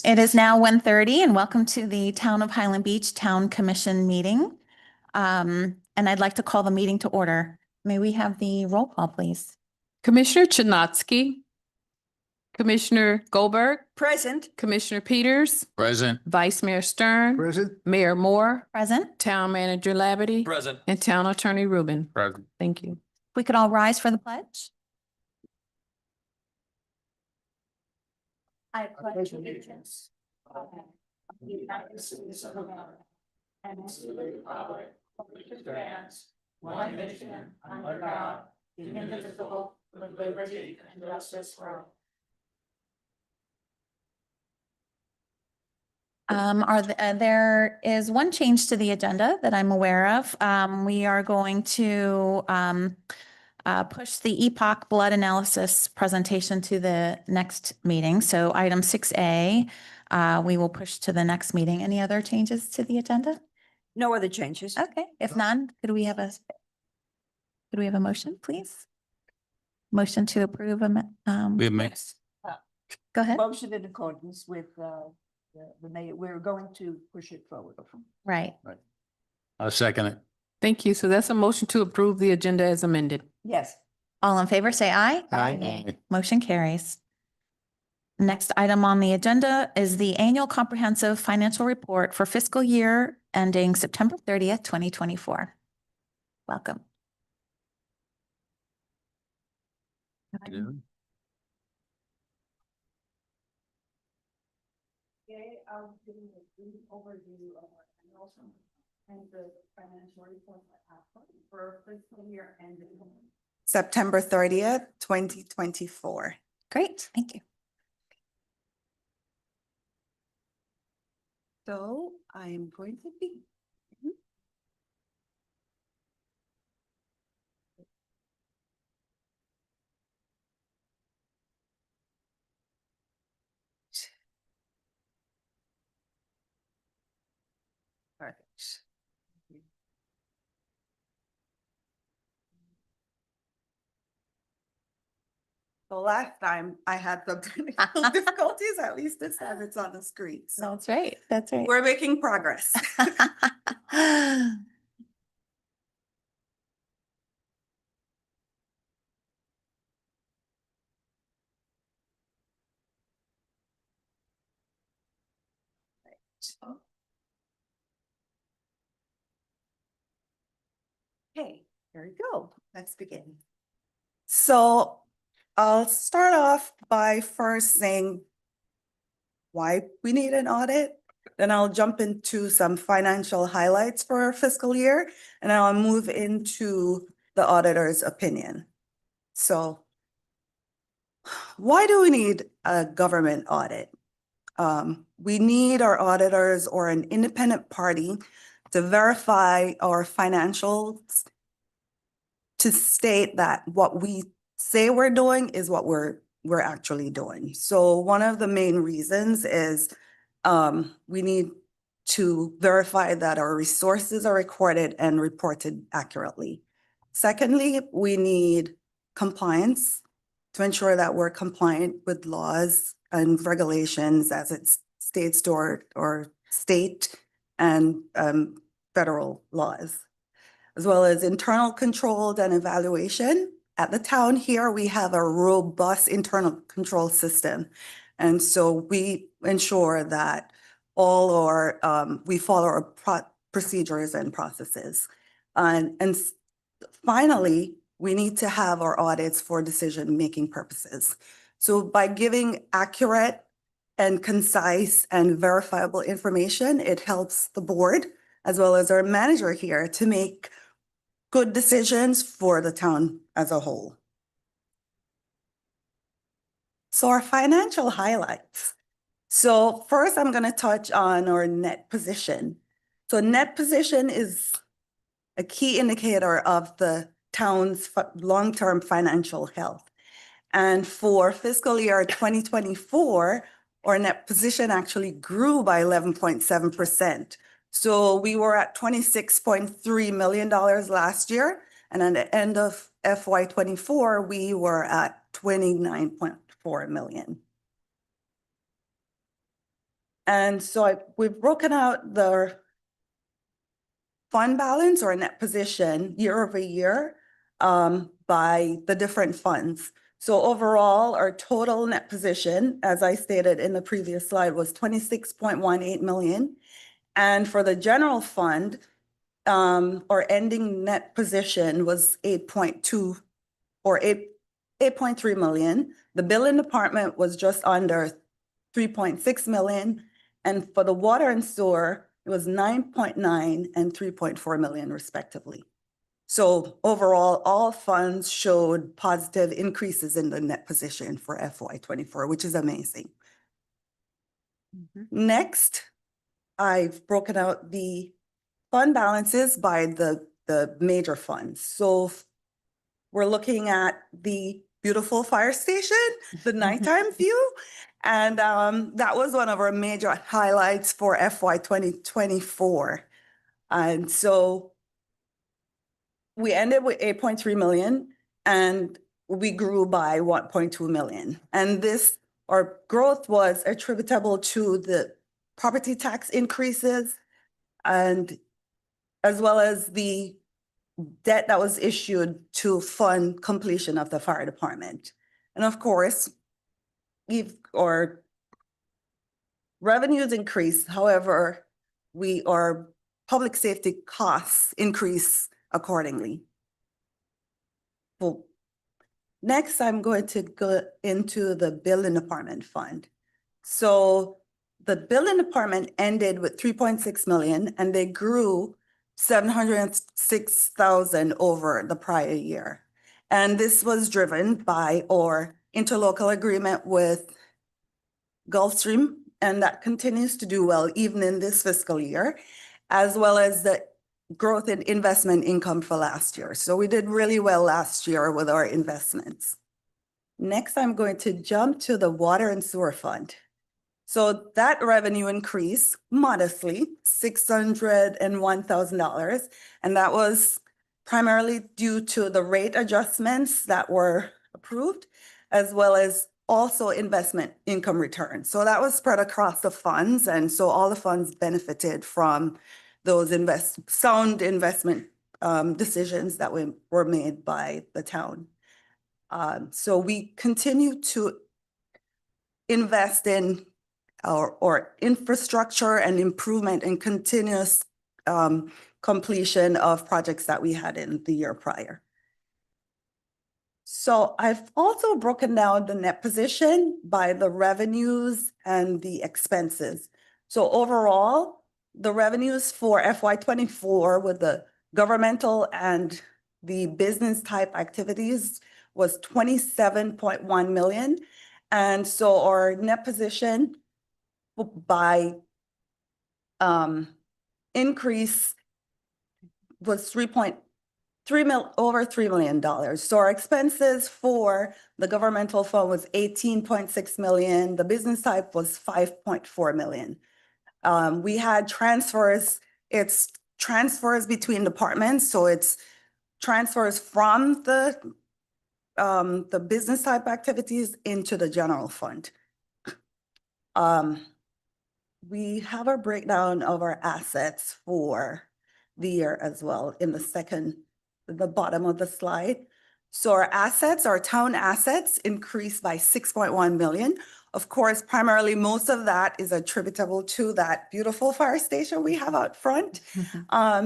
It is now 1:30 and welcome to the Town of Highland Beach Town Commission meeting. And I'd like to call the meeting to order. May we have the roll call, please? Commissioner Chinatsky, Commissioner Goldberg, Present. Commissioner Peters, Present. Vice Mayor Stern, Present. Mayor Moore, Present. Town Manager Labadie, Present. and Town Attorney Rubin. Present. Thank you. We could all rise for the pledge. I pledge allegiance to the United States of America and to the republic for which it stands, one nation, under God, indivisible, with liberty and justice for all. There is one change to the agenda that I'm aware of. We are going to push the EPOC blood analysis presentation to the next meeting. So item 6A, we will push to the next meeting. Any other changes to the agenda? No other changes. Okay, if none, could we have a motion, please? Motion to approve, We have mixed. go ahead. Motion in accordance with the mayor. We're going to push it forward. Right. I'll second it. Thank you. So that's a motion to approve the agenda as amended. Yes. All in favor, say aye. Aye. Motion carries. Next item on the agenda is the annual comprehensive financial report for fiscal year ending September 30th, 2024. Welcome. Today, I'll give you a brief overview of our annual and the financial report for fiscal year ending September 30th, 2024. Great, thank you. So I'm going to be. Perfect. The last time I had some technical difficulties, at least this time it's on the screen. So That's right, that's right. we're making progress. Okay, here we go. Let's begin. So I'll start off by first saying why we need an audit. Then I'll jump into some financial highlights for our fiscal year, and I'll move into the auditor's opinion. So why do we need a government audit? We need our auditors or an independent party to verify our financials to state that what we say we're doing is what we're actually doing. So one of the main reasons is we need to verify that our resources are recorded and reported accurately. Secondly, we need compliance to ensure that we're compliant with laws and regulations as it states to or state and federal laws, as well as internal control and evaluation. At the town here, we have a robust internal control system. And so we ensure that all our, we follow our procedures and processes. And finally, we need to have our audits for decision-making purposes. So by giving accurate and concise and verifiable information, it helps the board as well as our manager here to make good decisions for the town as a whole. So our financial highlights. So first I'm going to touch on our net position. So net position is a key indicator of the town's long-term financial health. And for fiscal year 2024, our net position actually grew by 11.7%. So we were at $26.3 million last year. And at the end of FY24, we were at $29.4 million. And so we've broken out the fund balance or net position year over year by the different funds. So overall, our total net position, as I stated in the previous slide, was 26.18 million. And for the general fund, our ending net position was 8.2 or 8.3 million. The building department was just under 3.6 million. And for the water and sewer, it was 9.9 and 3.4 million respectively. So overall, all funds showed positive increases in the net position for FY24, which is amazing. Next, I've broken out the fund balances by the major funds. So we're looking at the beautiful fire station, the nighttime view. And that was one of our major highlights for FY 2024. And so we ended with 8.3 million and we grew by 1.2 million. And this, our growth was attributable to the property tax increases and as well as the debt that was issued to fund completion of the fire department. And of course, our revenues increased. However, our public safety costs increase accordingly. Well, next, I'm going to go into the building department fund. So the building department ended with 3.6 million and they grew 706,000 over the prior year. And this was driven by our interlocal agreement with Gulfstream, and that continues to do well even in this fiscal year, as well as the growth in investment income for last year. So we did really well last year with our investments. Next, I'm going to jump to the water and sewer fund. So that revenue increased modestly, $601,000, and that was primarily due to the rate adjustments that were approved, as well as also investment income returns. So that was spread across the funds, and so all the funds benefited from those sound investment decisions that were made by the town. So we continue to invest in our infrastructure and improvement and continuous completion of projects that we had in the year prior. So I've also broken down the net position by the revenues and the expenses. So overall, the revenues for FY24 with the governmental and the business type activities was 27.1 million. And so our net position by increase was over $3 million. So our expenses for the governmental fund was 18.6 million. The business type was 5.4 million. We had transfers. It's transfers between departments. So it's transfers from the business type activities into the general fund. We have a breakdown of our assets for the year as well in the bottom of the slide. So our assets, our town assets increased by 6.1 million. Of course, primarily most of that is attributable to that beautiful fire station we have out front.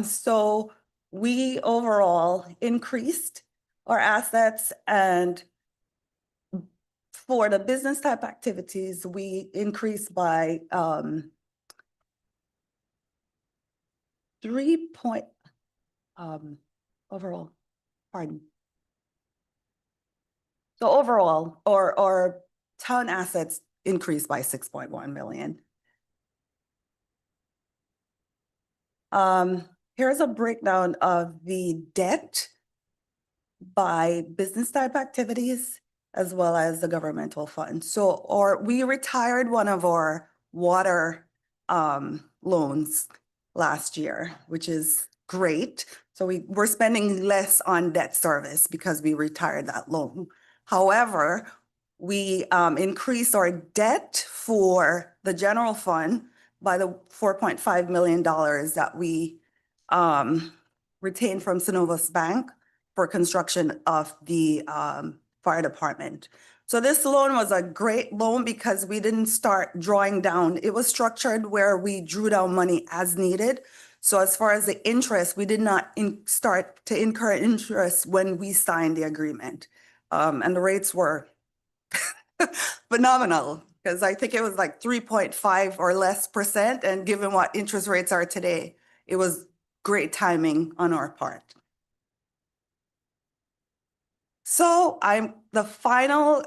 So we overall increased our assets, and for the business type activities, we increased by overall, pardon. So overall, our town assets increased by 6.1 million. Here's a breakdown of the debt by business type activities as well as the governmental fund. So we retired one of our water loans last year, which is great. So we're spending less on debt service because we retired that loan. However, we increased our debt for the general fund by the $4.5 million that we retained from Synovus Bank for construction of the fire department. So this loan was a great loan because we didn't start drawing down. It was structured where we drew down money as needed. So as far as the interest, we did not start to incur interest when we signed the agreement. And the rates were phenomenal, because I think it was like 3.5 or less percent. And given what interest rates are today, it was great timing on our part. So the final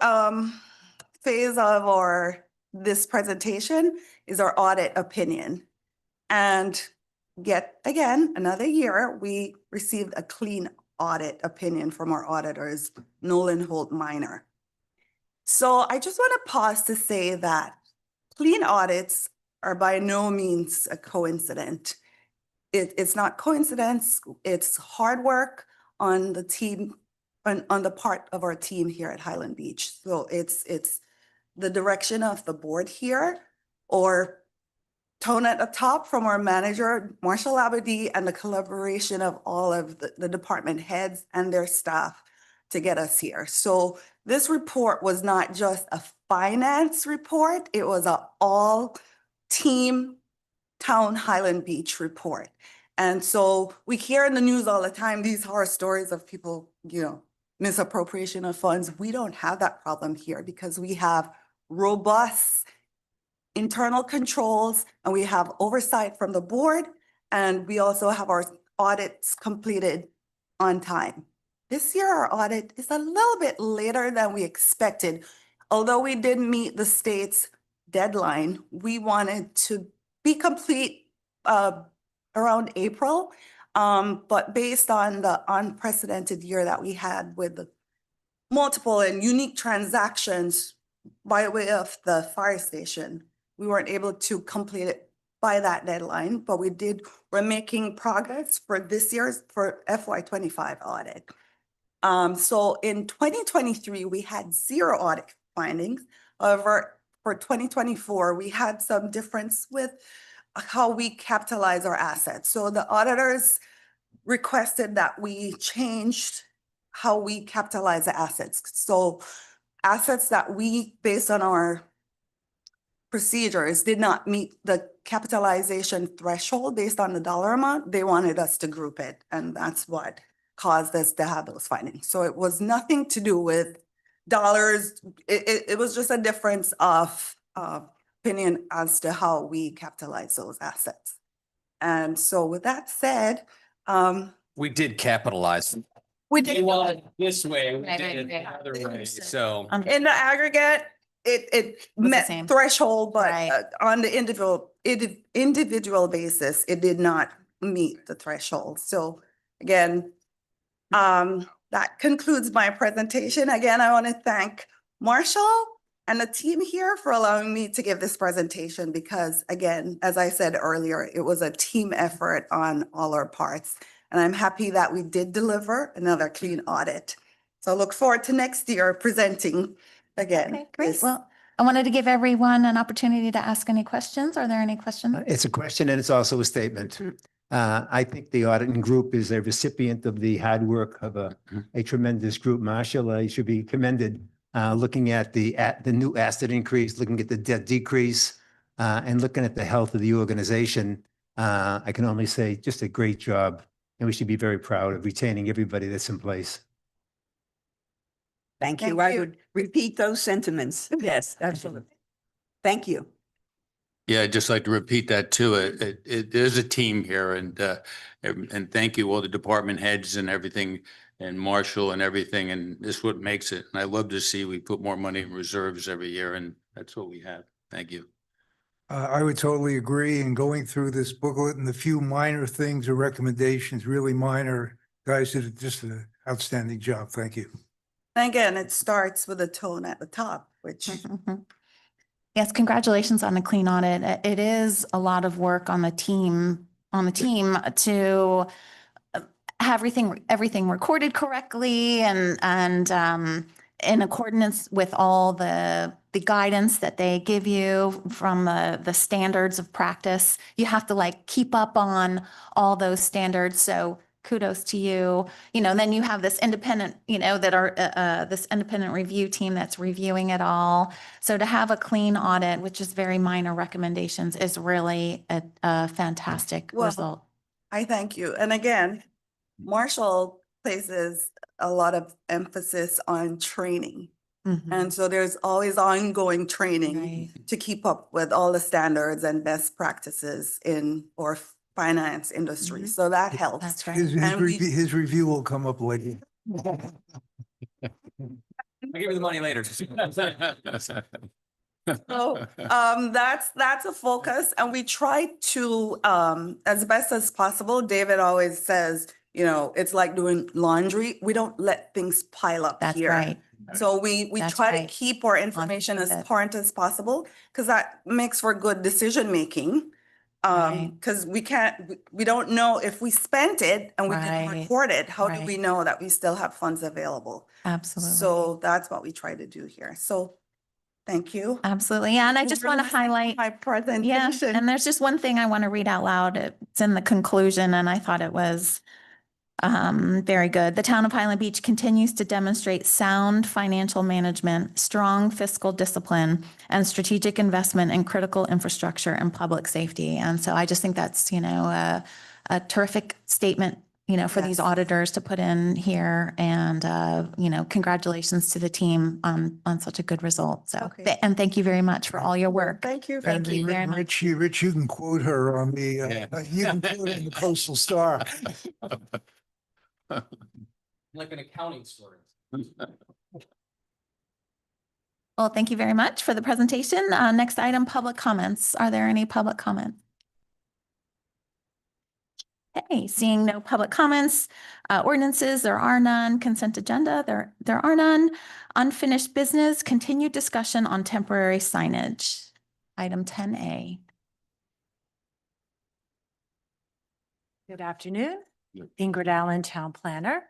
phase of this presentation is our audit opinion. And yet again, another year, we received a clean audit opinion from our auditors, Nolan Holt Minor. So I just want to pause to say that clean audits are by no means a coincidence. It's not coincidence, it's hard work on the team, on the part of our team here at Highland Beach. So it's the direction of the board here, or tone at the top from our manager, Marshall Labadie, and the collaboration of all of the department heads and their staff to get us here. So this report was not just a finance report, it was an all team town Highland Beach report. And so we hear in the news all the time, these horror stories of people, misappropriation of funds. We don't have that problem here because we have robust internal controls and we have oversight from the board, and we also have our audits completed on time. This year, our audit is a little bit later than we expected. Although we did meet the state's deadline, we wanted to be complete around April. But based on the unprecedented year that we had with the multiple and unique transactions by way of the fire station, we weren't able to complete it by that deadline, but we're making progress for this year's, for FY25 audit. So in 2023, we had 0 audit findings. However, for 2024, we had some difference with how we capitalize our assets. So the auditors requested that we changed how we capitalize the assets. So assets that we, based on our procedures, did not meet the capitalization threshold based on the dollar amount, they wanted us to group it. And that's what caused us to have those findings. So it was nothing to do with dollars. It was just a difference of opinion as to how we capitalize those assets. And so with that said, We did capitalize. we did, This way, we Right, did right, it the right. other way, Understood. so. in the aggregate, it the met same. threshold, but Right. on the individual basis, it did not meet the threshold. So again, that concludes my presentation. Again, I want to thank Marshall and the team here for allowing me to give this presentation because, again, as I said earlier, it was a team effort on all our parts. And I'm happy that we did deliver another clean audit. So I look forward to next year presenting again. Okay, great. this. Well, I wanted to give everyone an opportunity to ask any questions. Are there any questions? It's a question and it's also a statement. I think the auditing group is a recipient of the hard work of a tremendous group. Marshall, you should be commended, looking at the new asset increase, looking at the debt decrease, and looking at the health of the organization. I can only say just a great job. And we should be very proud of retaining everybody that's in place. Thank Thank you. I you. would repeat those sentiments. Yes, absolutely. Thank you. Yeah, I'd just like to repeat that too. It is a team here and thank you all the department heads and everything and Marshall and everything. And this is what makes it. And I love to see we put more money in reserves every year and that's what we have. Thank you. I would totally agree. And going through this booklet and the few minor things or recommendations, really minor, guys did just an outstanding job. Thank you. And again, it starts with a tone at the top, which Mhm. Yes, congratulations on the clean audit. It is a lot of work on the team to have everything recorded correctly and in accordance with all the the guidance that they give you from the standards of practice. You have to like keep up on all those standards. So kudos to you. Then you have this independent, that are this independent review team that's reviewing it all. So to have a clean audit, which is very minor recommendations, is really a fantastic Well, result. I thank you. And again, Marshall places a lot of emphasis on training. Mhm. And so there's always ongoing training Right. to keep up with all the standards and best practices in our finance industry. Mhm. So that helps. That's right. And we- His review will come up later. I'll give you the money later. So that's a focus, and we try to as best as possible. David always says, it's like doing laundry. We don't let things pile up That's here. right. So we That's try to right. keep our information as it. current as possible, because that makes for good decision making. Right. Because we don't know if we spent it and we didn't Right. record it. How do Right. we know that we still have funds available? Absolutely. So that's what we try to do here. So thank you. Absolutely. Yeah. And I We're just want to listening highlight. my Yeah, presentation. and there's just one thing I want to read out loud. It's in the conclusion, and I thought it was very good. The town of Highland Beach continues to demonstrate sound financial management, strong fiscal discipline, and strategic investment in critical infrastructure and public safety. And so I just think that's, a terrific statement, for these Yes. auditors to put in here. And, congratulations to the team on such a good result. So, Okay. and thank you very much for all your work. Thank you. Thank you very much. Rich, you can quote her on the, Yeah. you can quote her in the Coastal Star. Like an accounting story. Well, thank you very much for the presentation. Next item, public comments. Are there any public comments? Okay, seeing no public comments, ordinances, there are none. Consent agenda, there are none. Unfinished business, continued discussion on temporary signage. Item 10A. Good afternoon. Ingrid Allen, Town Planner.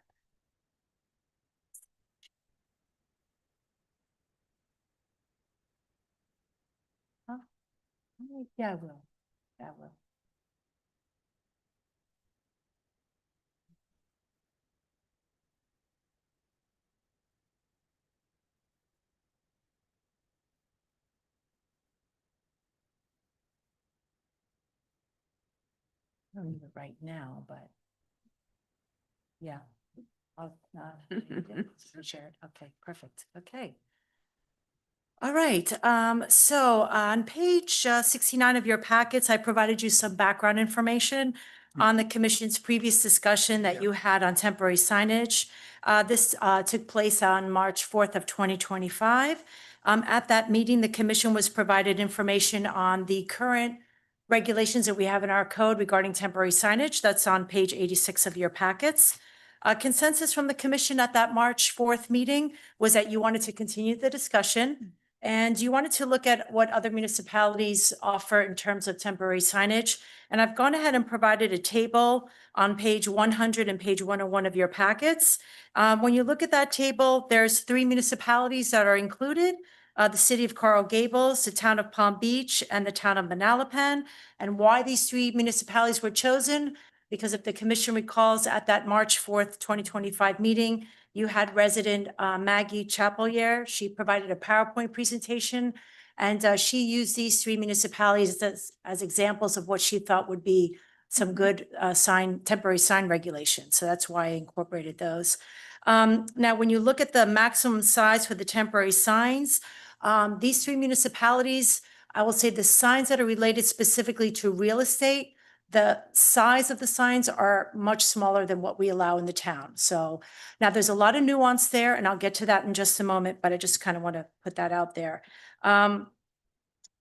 Oh, yeah, I will. Yeah, I will. I don't need it right now, but yeah. I'll share it. Okay, perfect. Okay. All right. So on page 69 of your packets, I provided you some background information on the commission's previous discussion that you had on temporary signage. This took place on March 4th of 2025. At that meeting, the commission was provided information on the current regulations that we have in our code regarding temporary signage. That's on page 86 of your packets. Consensus from the commission at that March 4th meeting was that you wanted to continue the discussion and you wanted to look at what other municipalities offer in terms of temporary signage. And I've gone ahead and provided a table on page 100 and page 101 of your packets. When you look at that table, there's 3 municipalities that are included. The city of Coral Gables, the town of Palm Beach, and the town of Manalapan. And why these 3 municipalities were chosen? Because if the commission recalls at that March 4th, 2025 meeting, you had resident Maggie Chapelier. She provided a PowerPoint presentation and she used these 3 municipalities as examples of what she thought would be some good temporary sign regulations. So that's why I incorporated those. Now, when you look at the maximum size for the temporary signs, these 3 municipalities, I will say the signs that are related specifically to real estate, the size of the signs are much smaller than what we allow in the town. So now there's a lot of nuance there, and I'll get to that in just a moment, but I just kind of want to put that out there.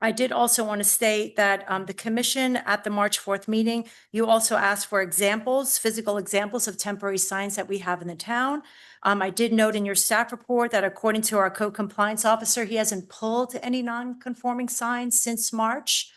I did also want to state that the commission at the March 4th meeting, you also asked for examples, physical examples of temporary signs that we have in the town. I did note in your staff report that according to our code compliance officer, he hasn't pulled any non-conforming signs since March.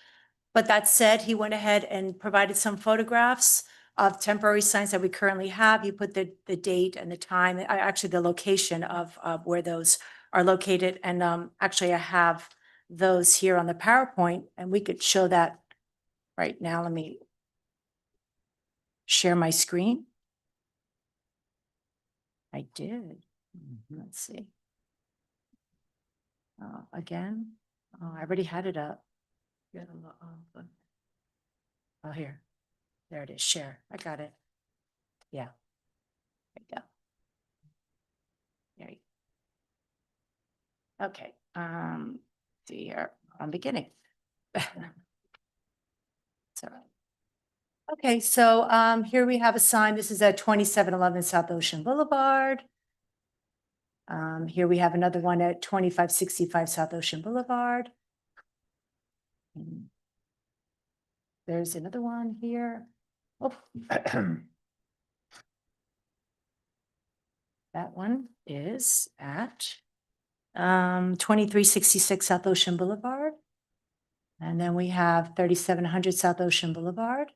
But that said, he went ahead and provided some photographs of temporary signs that we currently have. You put the date and the time, actually the location of where those are located. And actually, I have those here on the PowerPoint, and we could show that right now. Let me share my screen. I did. Let's see. Again, I already had it up. Oh, here. There it is. Share. I got it. Yeah. There you go. There you go. Okay. See here. I'm beginning. It's all right. Okay, so here we have a sign. This is at 2711 South Ocean Boulevard. Here we have another one at 2565 South Ocean Boulevard. And there's another one here. Oh, that one is at 2366 South Ocean Boulevard. And then we have 3700 South Ocean Boulevard.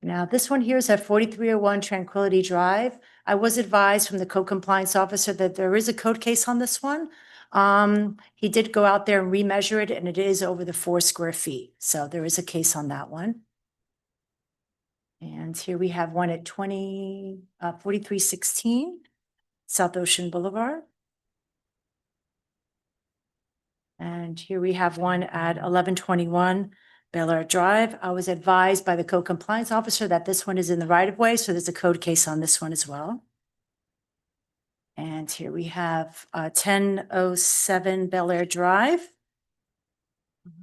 Now, this one here is at 4301 Tranquility Drive. I was advised from the code compliance officer that there is a code case on this one. He did go out there and remeasure it, and it is over the 4 square feet. So there is a case on that one. And here we have one at 4316 South Ocean Boulevard. And here we have one at 1121 Bel Air Drive. I was advised by the code compliance officer that this one is in the right of way, so there's a code case on this one as well. And here we have 1007 Bel Air Drive,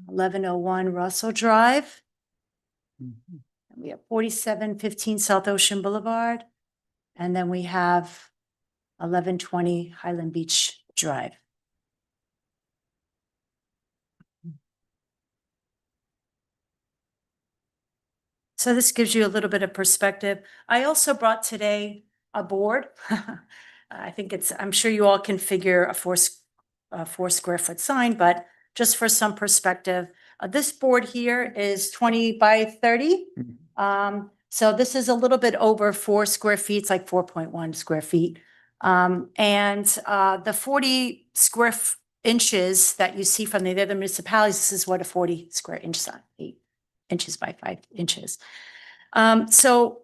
1101 Russell Drive. And we have 4715 South Ocean Boulevard. And then we have 1120 Highland Beach Drive. So this gives you a little bit of perspective. I also brought today a board. I think I'm sure you all can figure a 4 square foot sign, but just for some perspective, this board here is 20 by 30. So this is a little bit over 4 square feet. It's like 4.1 square feet. And the 40 square inches that you see from the other municipalities, this is what a 40 square inch sign, 8 inches by 5 inches. So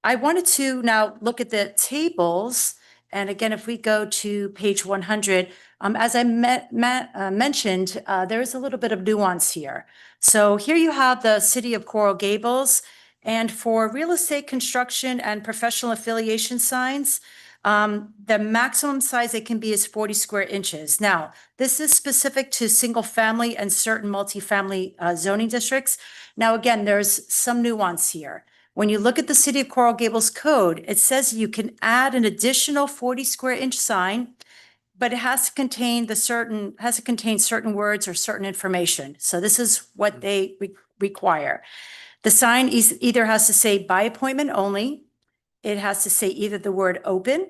I wanted to now look at the tables. And again, if we go to page 100, as I mentioned, there is a little bit of nuance here. So here you have the city of Coral Gables. And for real estate construction and professional affiliation signs, the maximum size it can be is 40 square inches. Now, this is specific to single family and certain multifamily zoning districts. Now, again, there's some nuance here. When you look at the city of Coral Gables code, it says you can add an additional 40 square inch sign, but it has to contain certain words or certain information. So this is what they require. The sign either has to say by appointment only. It has to say either the word open,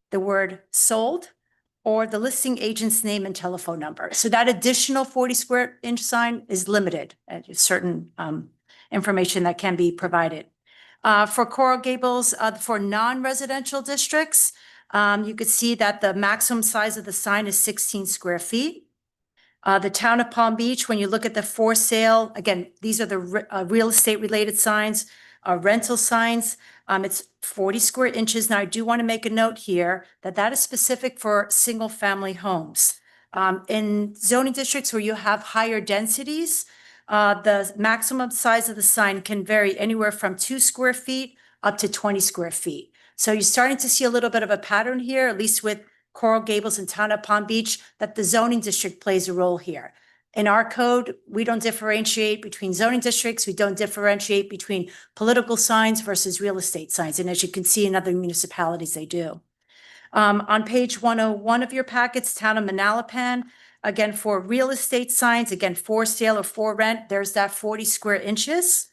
the word sold, or the listing agent's name and telephone number. So that additional 40 square inch sign is limited at certain information that can be provided. For Coral Gables, for non-residential districts, you could see that the maximum size of the sign is 16 square feet. The town of Palm Beach, when you look at the for sale, again, these are the real estate related signs, rental signs. It's 40 square inches. Now, I do want to make a note here that that is specific for single family homes. In zoning districts where you have higher densities, the maximum size of the sign can vary anywhere from 2 square feet up to 20 square feet. So you're starting to see a little bit of a pattern here, at least with Coral Gables and town of Palm Beach, that the zoning district plays a role here. In our code, we don't differentiate between zoning districts. We don't differentiate between political signs versus real estate signs. And as you can see in other municipalities, they do. On page 101 of your packets, town of Manalapan, again, for real estate signs, again, for sale or for rent, there's that 40 square inches.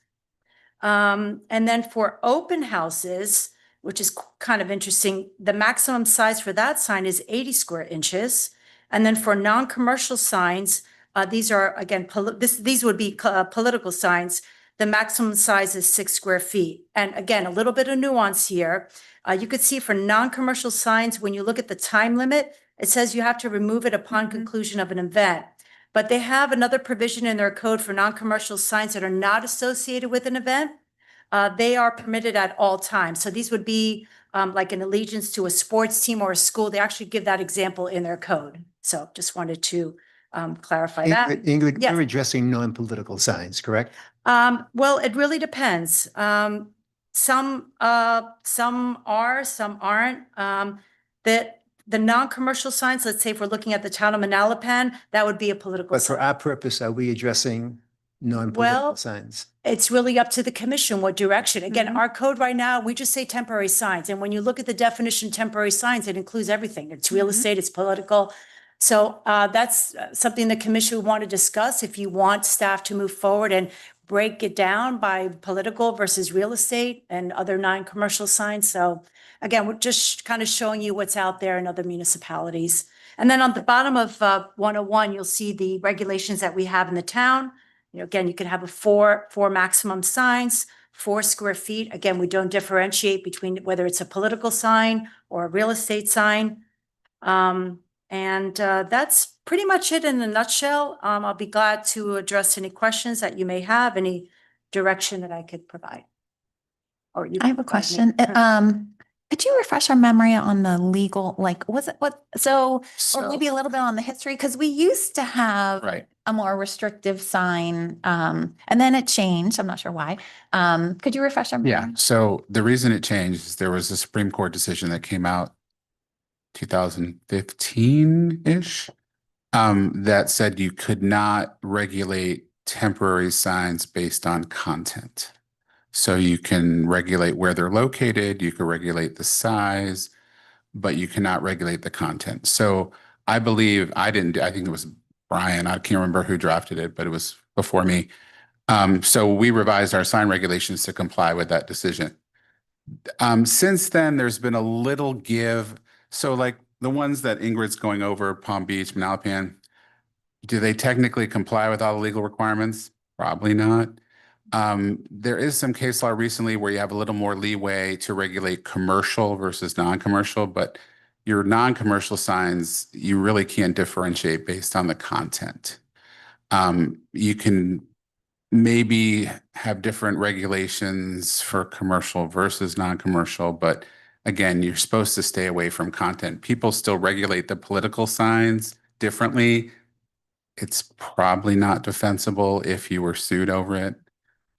And then for open houses, which is kind of interesting, the maximum size for that sign is 80 square inches. And then for non-commercial signs, these are, again, these would be political signs. the maximum size is 6 square feet. And again, a little bit of nuance here. You could see for non-commercial signs, when you look at the time limit, it says you have to remove it upon conclusion of an event. But they have another provision in their code for non-commercial signs that are not associated with an event. They are permitted at all times. So these would be like an allegiance to a sports team or a school. They actually give that example in their code. So just wanted to clarify that. Ingrid, Yes. we're addressing non-political signs, correct? Well, it really depends. Some are, some aren't. The non-commercial signs, let's say if we're looking at the town of Manalapan, that would be a political But for sign. our purpose, are we addressing non-political Well, signs? It's really up to the commission what direction. Again, our code right now, we just say temporary signs. And when you look at the definition temporary signs, it includes everything. It's real estate, it's political. So that's something the commission would want to discuss if you want staff to move forward and break it down by political versus real estate and other non-commercial signs. So again, we're just kind of showing you what's out there in other municipalities. And then on the bottom of 101, you'll see the regulations that we have in the town. You know, again, you can have four maximum signs, 4 square feet. Again, we don't differentiate between whether it's a political sign or a real estate sign. And that's pretty much it in a nutshell. I'll be glad to address any questions that you may have, any direction that I could provide. Or you I have a could provide me. question. Could you refresh our memory on the legal, like, was it what, so, or So, maybe a little bit on the history? Because we used to have right. a more restrictive sign, and then it changed. I'm not sure why. Could you refresh our Yeah. memory? So the reason it changed is there was a Supreme Court decision that came out 2015-ish that said you could not regulate temporary signs based on content. So you can regulate where they're located, you can regulate the size, but you cannot regulate the content. So I believe I think it was Brian, I can't remember who drafted it, but it was before me. So we revised our sign regulations to comply with that decision. Since then, there's been a little give. So like the ones that Ingrid's going over, Palm Beach, Manalapan, do they technically comply with all the legal requirements? Probably not. There is some case law recently where you have a little more leeway to regulate commercial versus non-commercial, but your non-commercial signs, you really can't differentiate based on the content. You can maybe have different regulations for commercial versus non-commercial, but again, you're supposed to stay away from content. People still regulate the political signs differently. It's probably not defensible if you were sued over it.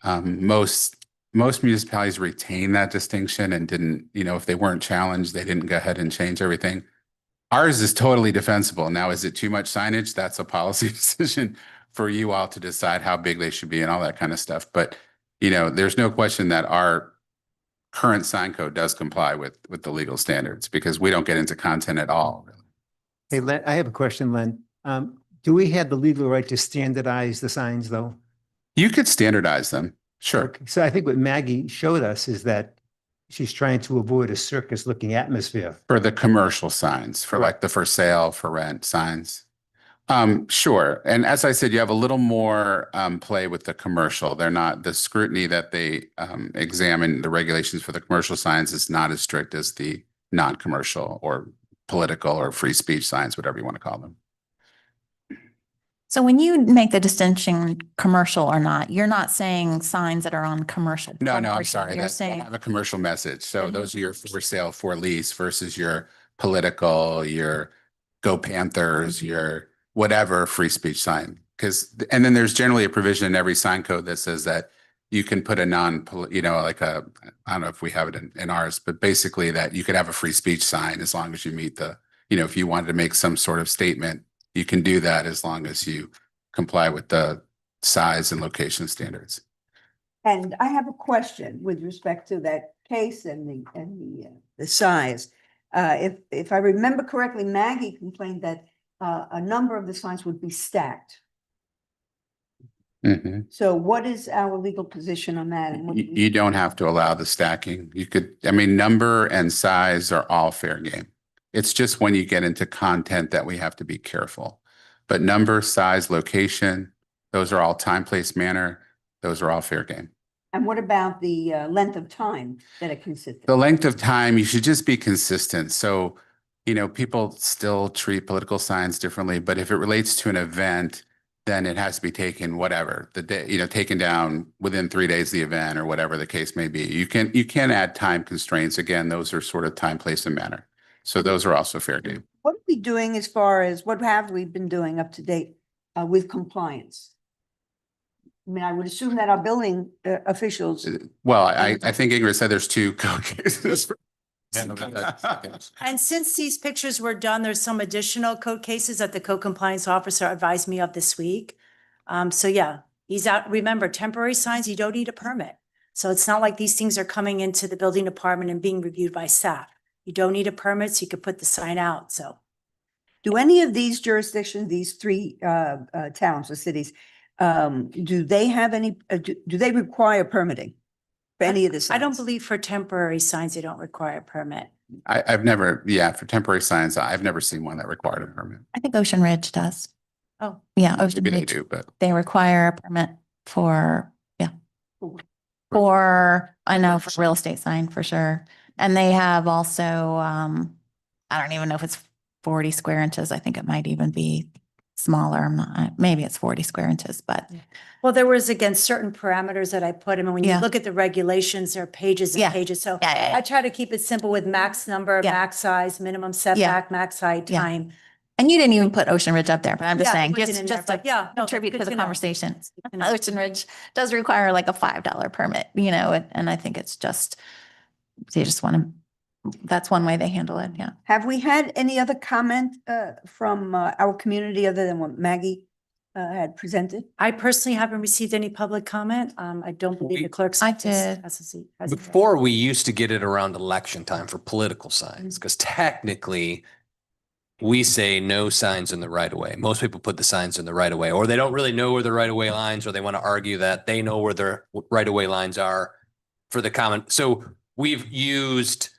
Most municipalities retain that distinction and didn't, if they weren't challenged, they didn't go ahead and change everything. Ours is totally defensible. Now, is it too much signage? That's a policy decision for you all to decide how big they should be and all that kind of stuff. But, there's no question that our current sign code does comply with the legal standards because we don't get into content at all. Really. Hey, Len, I have a question, Len. Do we have the legal right to standardize the signs, though? You could standardize them. Sure. Okay. So I think what Maggie showed us is that she's trying to avoid a circus-looking atmosphere. For the commercial signs, for like the for sale, for rent signs. Sure. And as I said, you have a little more play with the commercial. They're not, the scrutiny that they examine the regulations for the commercial signs is not as strict as the non-commercial or political or free speech signs, whatever you want to call them. So when you make the distinction commercial or not, you're not saying signs that are on commercial. No, I'm property. sorry. You're That saying, have a commercial message. So those are your for sale, for lease versus your political, your Go Panthers, your whatever free speech sign. And then there's generally a provision in every sign code that says that you can put a like I don't know if we have it in ours, but basically that you could have a free speech sign as long as you meet the, if you wanted to make some sort of statement, you can do that as long as you comply with the size and location standards. And I have a question with respect to that case and the size. If I remember correctly, Maggie complained that a number of the signs would be stacked. Mm-hmm. So what is our legal position on that? And what do You don't have to allow the stacking. You could, number and size are all fair game. It's just when you get into content that we have to be careful. But number, size, location, those are all time, place, manner. those are all fair game. And what about the length of time that it consists The of? length of time, you should just be consistent. So, people still treat political signs differently, but if it relates to an event, then it has to be taken whatever the day, taken down within 3 days of the event or whatever the case may be. You can add time constraints. Again, those are sort of time, place, and manner. So those are also fair game. What are we doing as far as, what have we been doing up to date with compliance? I mean, I would assume that our building officials, Well, I think Ingrid said there's 2 code cases. And since these pictures were done, there's some additional code cases that the code compliance officer advised me of this week. So yeah, he's out. Remember, temporary signs, you don't need a permit. So it's not like these things are coming into the building department and being reviewed by staff. You don't need a permit, so you could put the sign out, so. do any of these jurisdictions, these 3 towns or cities, do they have any, do they require permitting for any of the signs? I don't believe for temporary signs, they don't require a permit. I've never, for temporary signs, I've never seen one that required a permit. I think Ocean Ridge does. Oh, Yeah, Ocean Maybe they Ridge, do, but they require a permit for, I know for real estate sign for sure. And they have also, I don't even know if it's 40 square inches. I think it might even be smaller. I'm not, maybe it's 40 square inches, but well, there was again certain parameters that I put in, and when you Yeah. look at the regulations, there are pages and Yeah. pages. So yeah, yeah, yeah. I try to keep it simple with max number, Yeah. max size, minimum setback, max height, Yeah. time. And you didn't even put Ocean Ridge up there, but I'm just Yeah, it saying, wasn't just, in there, just but to yeah, no, contribute good to the to know. conversation. Good to know. Ocean Ridge does require like a $5 permit, and I think it's just, they just want to, that's one way they handle it, yeah. Have we had any other comment from our community other than what Maggie had presented? I personally haven't received any public comment. I don't believe the clerk's. I office did. has a seat- has a- Before, we used to get it around election time for political signs, because technically we say no signs in the right of way. Most people put the signs in the right of way, or they don't really know where the right of way lines, or they want to argue that they know where their right of way lines are for the common. So we've used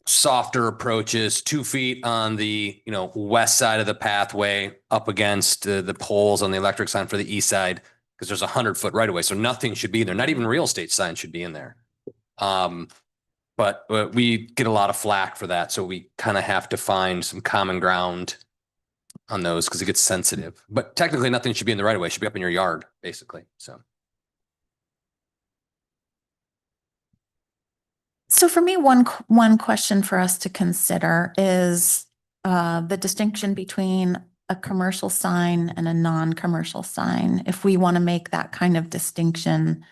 softer approaches, 2 feet on the, west side of the pathway up against the poles on the electric sign for the east side, because there's 100-foot right of way. So nothing should be there. Not even real estate signs should be in there. But we get a lot of flack for that. So we kind of have to find some common ground on those because it gets sensitive. But technically nothing should be in the right of way. It should be up in your yard, basically. So. So for me, one question for us to consider is the distinction between a commercial sign and a non-commercial sign, if we want to make that kind of distinction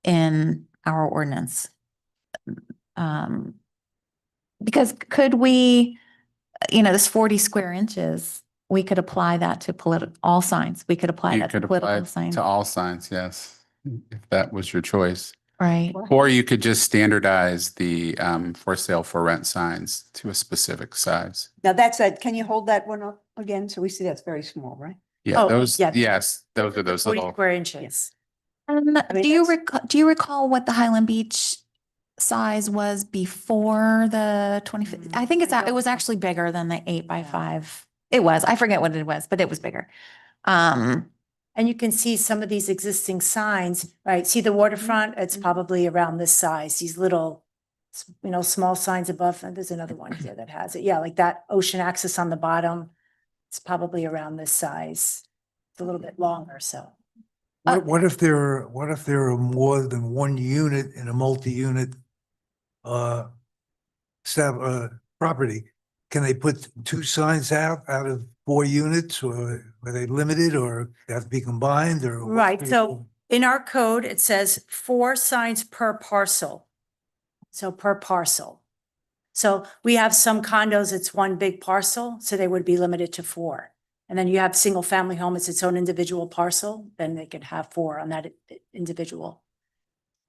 in our ordinance. Because could we, this 40 square inches, we could apply that to all signs. We could apply you that to could apply political it signs, to all signs, yes, if that was your choice. right? Or you could just standardize the for sale for rent signs to a specific size. Now that's can you hold that one up again? So we see that's very small, right? Yeah, Oh, those, yeah. yes, those are those 40 little. square inches. mean, Do you that's- do you recall what the Highland Beach size was before the 20? I think I it don't was know. actually bigger than the 8x5. It was, I forget what it was, but it was bigger. And you can see some of these existing signs, right? See the waterfront, it's probably around this size, these little, small signs above, and there's another one here that has it. Yeah, like that ocean access on the bottom. It's probably around this size. It's a little bit longer, so. What if there are more than one unit in a multi-unit property? Can they put 2 signs out of 4 units, or are they limited, or have to be combined, or? what's Right, the- so in our code, it says 4 signs per parcel. So per parcel. So we have some condos, it's one big parcel, so they would be limited to 4. And then you have single family home, it's its own individual parcel, then they could have 4 on that individual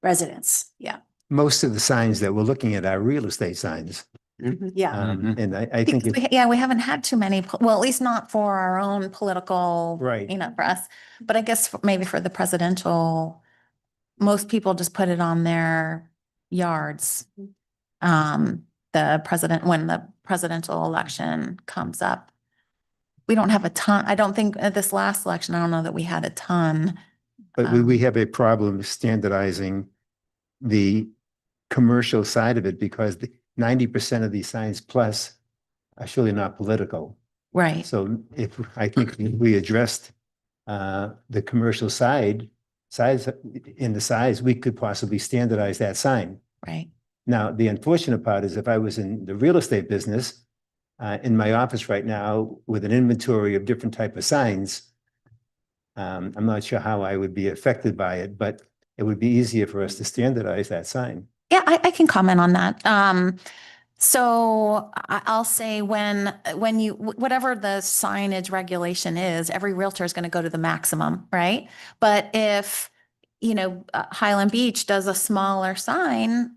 residence. Yeah, Most of the signs that we're looking at are real estate signs. yeah. And I think, Because we haven't had too many, well, at least not for our own political, Right. for us. But I guess maybe for the presidential, most people just put it on their yards. When the presidential election comes up. We don't have a ton. I don't think at this last election, I don't know that we had a ton But we have a problem standardizing the commercial side of it because the 90% of these signs plus are surely not political. Right, So if I think we addressed the commercial size in the size, we could possibly standardize that sign. right. Now, the unfortunate part is if I was in the real estate business, in my office right now with an inventory of different type of signs, I'm not sure how I would be affected by it, but it would be easier for us to standardize that sign. Yeah, I can comment on that. So I'll say when you, whatever the signage regulation is, every realtor is going to go to the maximum, right? But if, you know, Highland Beach does a smaller sign,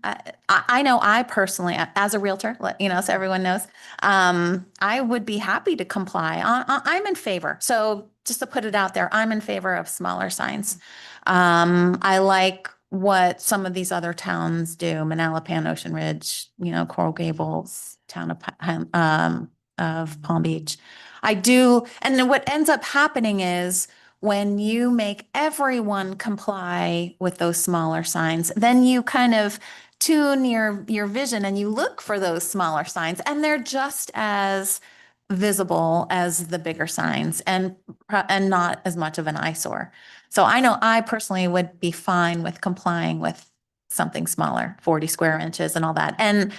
I know I personally, as a realtor, you know, so everyone knows, I would be happy to comply. I'm in favor. So just to put it out there, I'm in favor of smaller signs. I like what some of these other towns do, Manalapan, Ocean Ridge, you know, Coral Gables, town of Palm Beach. I do. And then what ends up happening is when you make everyone comply with those smaller signs, then you kind of tune your vision and you look for those smaller signs and they're just as visible as the bigger signs and not as much of an eyesore. So I know I personally would be fine with complying with something smaller, 40 square inches and all that. And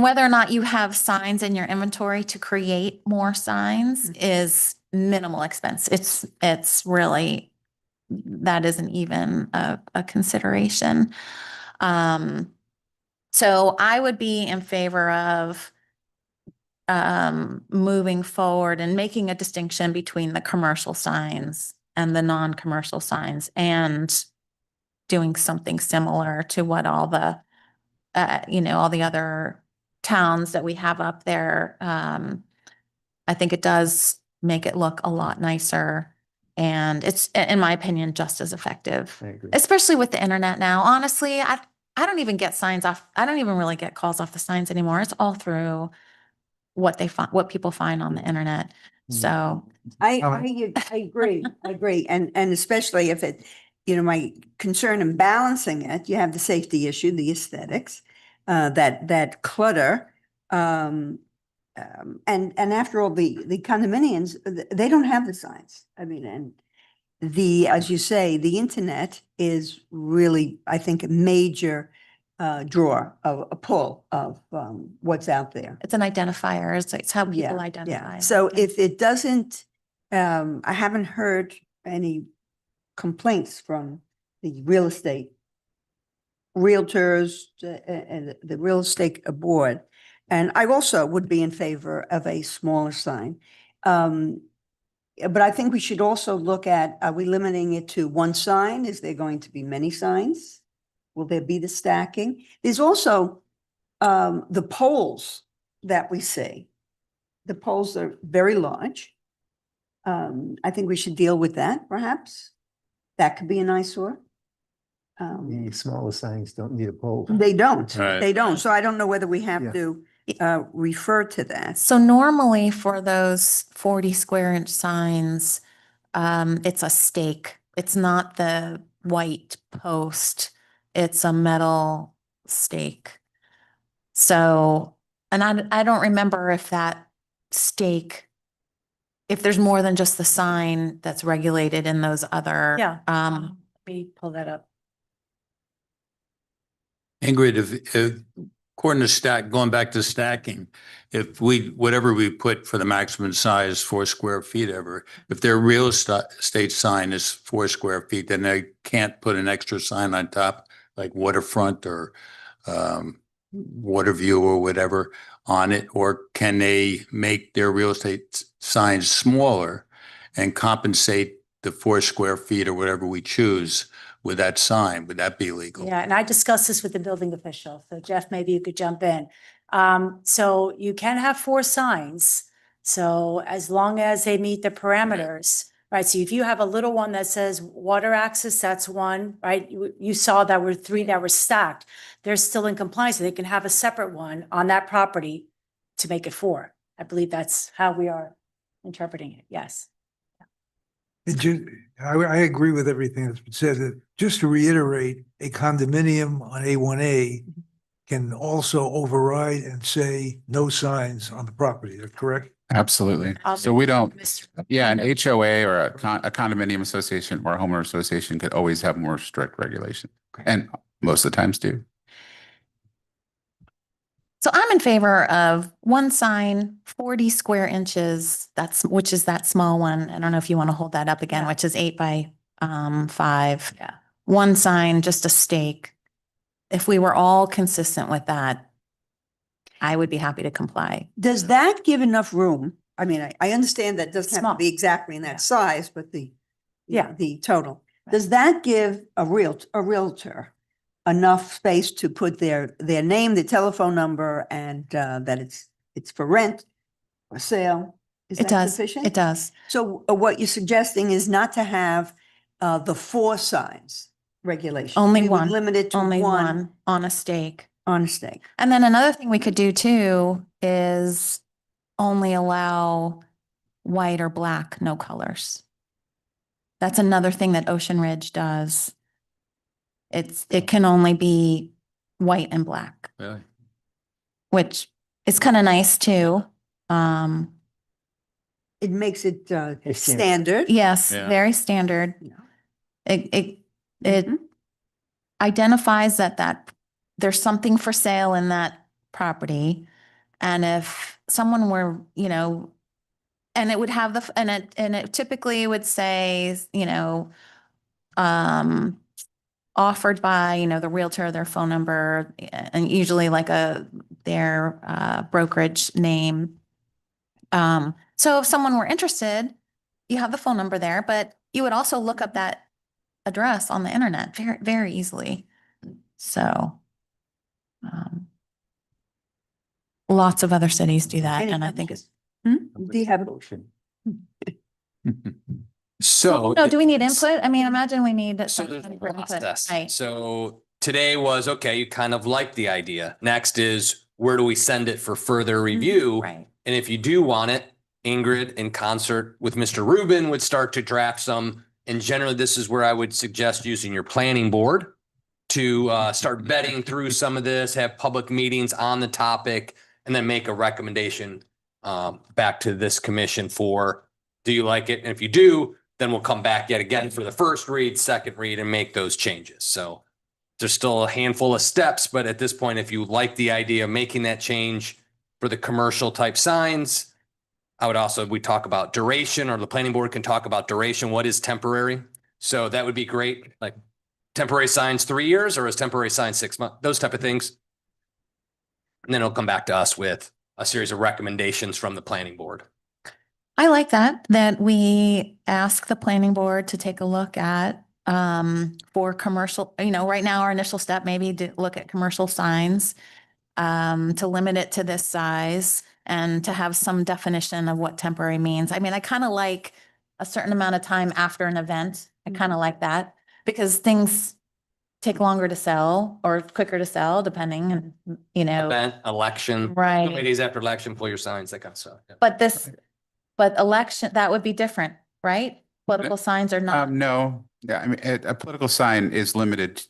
whether or not you have signs in your inventory to create more signs is minimal expense. It's really, that isn't even a consideration. So I would be in favor of moving forward and making a distinction between the commercial signs and the non-commercial signs and doing something similar to what all the, you know, all the other towns that we have up there. I think it does make it look a lot nicer. And it's, in my opinion, just as effective, I agree. especially with the internet now. Honestly, I don't even get signs off. I don't even really get calls off the signs anymore. It's all through what they find, what people find on the internet. So I agree, I agree. And especially if it, you know, my concern in balancing it, you have the safety issue, the aesthetics, that clutter. And after all, the condominiums, they don't have the signs. I mean, and as you say, the internet is really, I think, a major draw of a pull of what's out there. it's an identifier. It's how people Yeah, identify. So if it doesn't, I haven't heard any complaints from the real estate realtors and the real estate board. And I also would be in favor of a smaller sign. But I think we should also look at, are we limiting it to one sign? Is there going to be many signs? Will there be the stacking? There's also the poles that we see. The poles are very large. I think we should deal with that, perhaps. That could be an eyesore. The smaller signs don't need a pole. They don't. Right. They don't. So I don't know whether we have Yeah. to refer to that. So normally for those 40 square inch signs, it's a stake. It's not the white post. It's a metal stake. So, and I don't remember if that stake, if there's more than just the sign that's regulated in those other. Yeah. Let me pull that up. Ingrid, if according to going back to stacking, if whatever we put for the maximum size, 4 square feet ever, if their real estate sign is 4 square feet, then they can't put an extra sign on top, like waterfront or water view or whatever on it, or can they make their real estate signs smaller and compensate the 4 square feet or whatever we choose with that sign? Would that be legal? Yeah, and I discussed this with the building official. So Jeff, maybe you could jump in. So you can have 4 signs. So as long as they meet the parameters, right? So if you have a little one that says water access, that's one, right? You saw that were 3 that were stacked. They're still in compliance. So they can have a separate one on that property to make it 4. I believe that's how we are interpreting it. Yes. I agree with everything that's been said. Just to reiterate, a condominium on A1A can also override and say no signs on the property. Is that correct? Absolutely. So we don't, yeah, an HOA or a condominium association or a homeowner association could always have more strict regulation, and most of the times do. So I'm in favor of one sign, 40 square inches, which is that small one. I don't know if you want to hold that up again, Yeah. which is 8 by 5. Yeah. One sign, just a stake. If we were all consistent with that, I would be happy to comply. Does that give enough room? I mean, I understand that doesn't have Small. to be exactly in Yeah. that size, but the, Yeah. the total. Right. Does that give a realtor enough space to put their name, their telephone number, and that it's for rent or sale? Is It that does. sufficient? It does. So what you're suggesting is not to have the 4 signs regulation. Only We would one. Limit it to Only one one on a stake. on a stake. And then another thing we could do too is only allow white or black, no colors. That's another thing that Ocean Ridge does. It can only be white and black, Really? which is kind of nice too. It makes it It's standard. Yes, Yeah. very standard. you know. It Mhm. identifies that there's something for sale in that property. And if someone were, and it would have and it typically would say, offered by, the realtor, their phone number, and usually like their brokerage name. So if someone were interested, you have the phone number there, but you would also look up that address on the internet very, very easily. So, lots of other cities do that, Any and I think questions? it's. Do you have a So. No, do we need input? I mean, imagine we need So some there's a input, process. right? So today was, okay, you kind of like the idea. Next is, where do we send it for further review? Right. And if you do want it, Ingrid, in concert with Mr. Rubin, would start to draft some. And generally, this is where I would suggest using your planning board to start vetting through some of this, have public meetings on the topic, and then make a recommendation back to this commission for, do you like it? And if you do, then we'll come back yet again for the first read, second read, and make those changes. So there's still a handful of steps, but at this point, if you like the idea of making that change for the commercial type signs, I would also, we talk about duration, or the planning board can talk about duration. What is temporary? So that would be great. Like temporary signs 3 years, or is temporary signs 6 months? Those type of things. And then it'll come back to us with a series of recommendations from the planning board. I like that we ask the planning board to take a look at, for commercial, right now our initial step maybe to look at commercial signs, to limit it to this size and to have some definition of what temporary means. I mean, I kind of like a certain amount of time after an event. I kind of like that because things take longer to sell or quicker to sell depending, and, Event, election. So many right. days after election, pull your signs, that kind of stuff. Yeah. But election, that would be different, right? Political signs are not. No, yeah, I mean, a political sign is limited,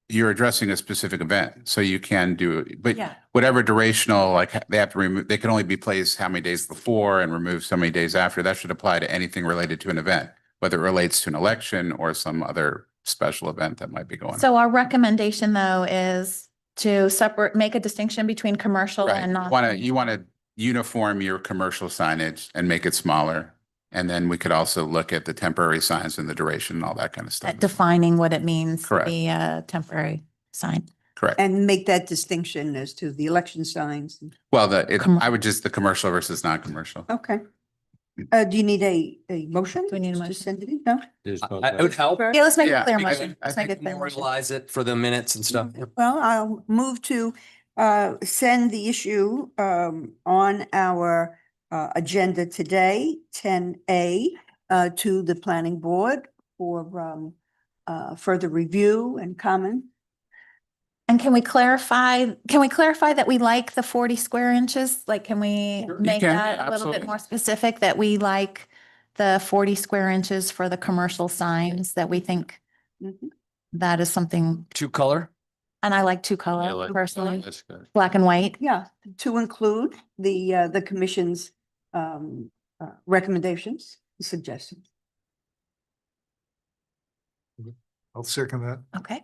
you're addressing a specific event, so you can do, but Yeah. whatever durational, like they have to remove, they can only be placed how many days before and removed so many days after. That should apply to anything related to an event, whether it relates to an election or some other special event that might be going on. So our recommendation though is to make a distinction between commercial Right. and non. You want to uniform your commercial signage and make it smaller. And then we could also look at the temporary signs and the duration and all that kind of stuff. Defining what it means to Correct. be a temporary sign. Correct. And make that distinction as to the election signs. Well, Com- I would just the commercial versus non-commercial. Okay. Do you need a motion? Do we need a to motion? send it in? No? It would help. Yeah, let's make Yeah, a clear I motion. I Let's make a think clear motion. Memorialize it for the minutes and stuff. Well, I'll move to send the issue on our agenda today, 10A, to the planning board for further review and comment. And can we clarify that we like the 40 square inches? Like, can we Sure. You make can, that a little bit absolutely. more specific that we like the 40 square inches for the commercial signs that we think Mhm. that is something, Two color? and I like two Yeah, color like- personally, That's good. black and white. Yeah, to include the commission's recommendations, suggestions. I'll second that. Okay.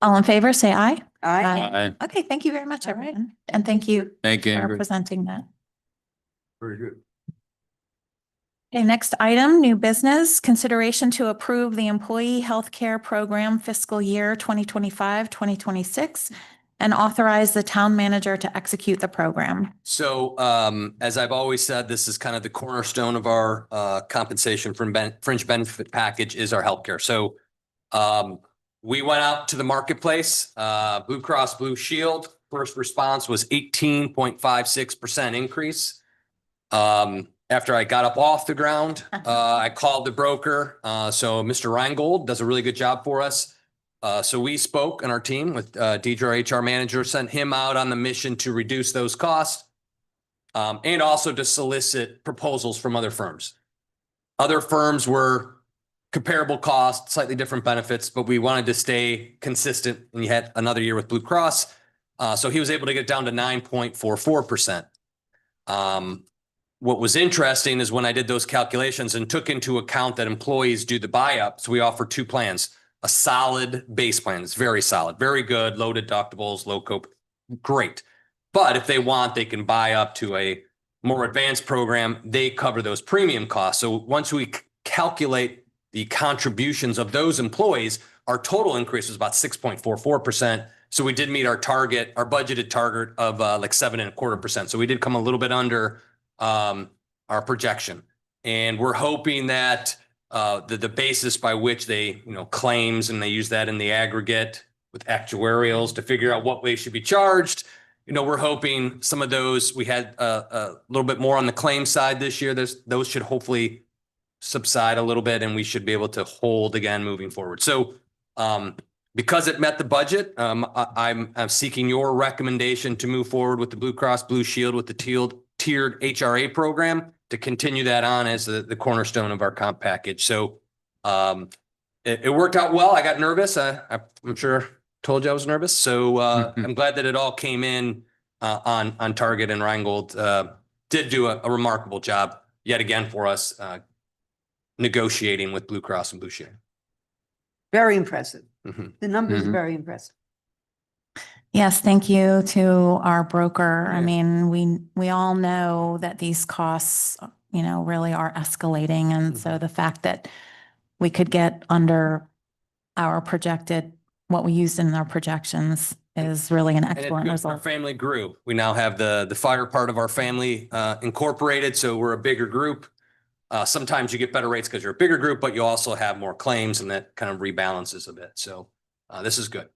All in favor, say aye. Aye. Aye. Okay, thank you very much, All right. everyone. And thank you Thank you, for Ingrid. presenting that. Very good. Okay, next item, new business, consideration to approve the Employee Healthcare Program fiscal year 2025-2026 and authorize the town manager to execute the program. So as I've always said, this is kind of the cornerstone of our compensation from fringe benefit package is our healthcare. So we went out to the marketplace, Blue Cross Blue Shield, first response was 18.56% increase. After I got up off the ground, I called the broker. So Mr. Reingold does a really good job for us. So we spoke on our team with Deidre, our HR manager, sent him out on the mission to reduce those costs and also to solicit proposals from other firms. Other firms were comparable costs, slightly different benefits, but we wanted to stay consistent. And you had another year with Blue Cross. So he was able to get down to 9.44%. What was interesting is when I did those calculations and took into account that employees do the buy-up. So we offer two plans. A solid base plan. It's very solid, very good, low deductibles, low co, great. But if they want, they can buy up to a more advanced program. They cover those premium costs. So once we calculate the contributions of those employees, our total increase was about 6.44%. So we did meet our target, our budgeted target of like 7.25%. So we did come a little bit under our projection. And we're hoping that the basis by which they, claims, and they use that in the aggregate with actuarials to figure out what way should be charged. We're hoping some of those, we had a little bit more on the claim side this year. Those should hopefully subside a little bit and we should be able to hold again moving forward. So because it met the budget, I'm seeking your recommendation to move forward with the Blue Cross Blue Shield with the tiered HRA program to continue that on as the cornerstone of our comp package. So it worked out well. I got nervous. I'm sure told you I was nervous. So I'm glad that it all came in on target, and Reingold did do a remarkable job yet again for us negotiating with Blue Cross and Blue Shield. Very impressive. Mhm. The numbers are Mhm. very impressive. Yes, thank you to our broker. I Yeah. mean, we all know that these costs, really are escalating. And so the fact that we could get under our projected, what we used in our projections is really an And it's excellent good. Our result. family grew. We now have the fire part of our family incorporated, so we're a bigger group. Sometimes you get better rates because you're a bigger group, but you also have more claims, and that kind of rebalances a bit. So this is good.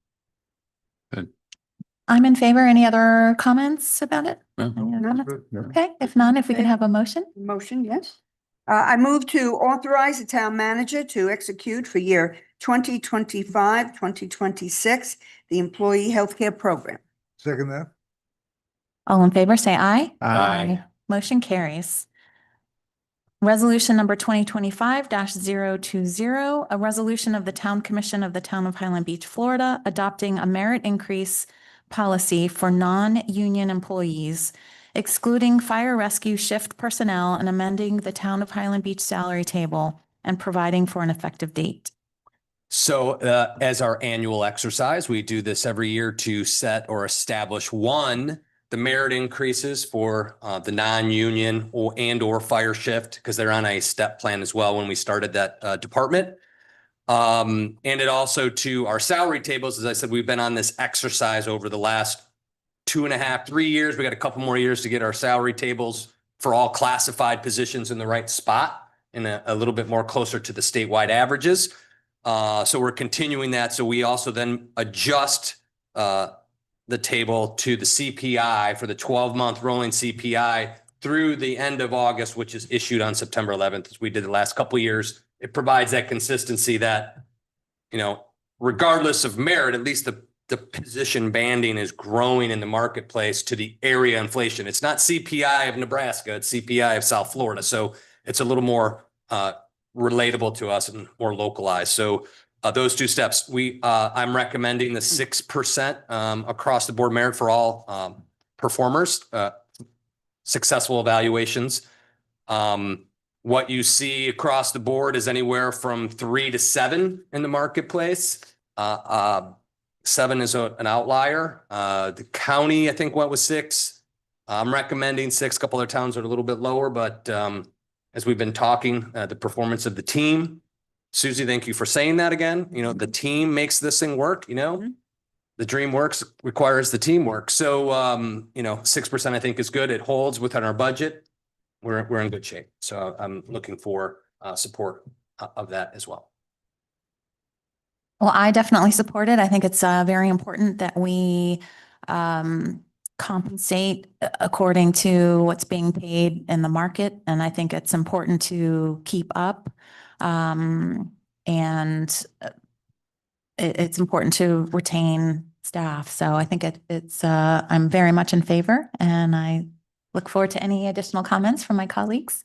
I'm in favor. Any other comments about it? No. Any other comments? No. Okay, if none, if we can have a motion? Motion, yes. I move to authorize the town manager to execute for year 2025, 2026, the employee healthcare program. Second that. All in favor, say aye. Aye. Motion carries. Resolution number 2025-020, a resolution of the Town Commission of the Town of Highland Beach, Florida, adopting a merit increase policy for non-union employees, excluding fire rescue shift personnel and amending the Town of Highland Beach salary table and providing for an effective date. So as our annual exercise, we do this every year to set or establish the merit increases for the non-union or fire shift, because they're on a step plan as well when we started that department. And it also to our salary tables. As I said, we've been on this exercise over the last 2.5, 3 years. We got a couple more years to get our salary tables for all classified positions in the right spot and a little bit more closer to the statewide averages. So we're continuing that. So we also then adjust the table to the CPI for the 12-month rolling CPI through the end of August, which is issued on September 11th, as we did the last couple of years. It provides that consistency that, regardless of merit, at least the position banding is growing in the marketplace to the area inflation. It's not CPI of Nebraska, it's CPI of South Florida. So it's a little more relatable to us and more localized. So those two steps, I'm recommending the 6% across the board merit for all performers, successful evaluations. What you see across the board is anywhere from 3 to 7 in the marketplace. 7 is an outlier. The county, I think, went with 6. I'm recommending 6. A couple other towns are a little bit lower, but as we've been talking, the performance of the team. Susie, thank you for saying that again. You know, the team makes this thing work, you know? The dream works requires the teamwork. So, 6% I think is good. It holds within our budget. We're in good shape. So I'm looking for support of that as well. Well, I definitely support it. I think it's very important that we compensate according to what's being paid in the market. And I think it's important to keep up. It's important to retain staff. So I think I'm very much in favor, and I look forward to any additional comments from my colleagues.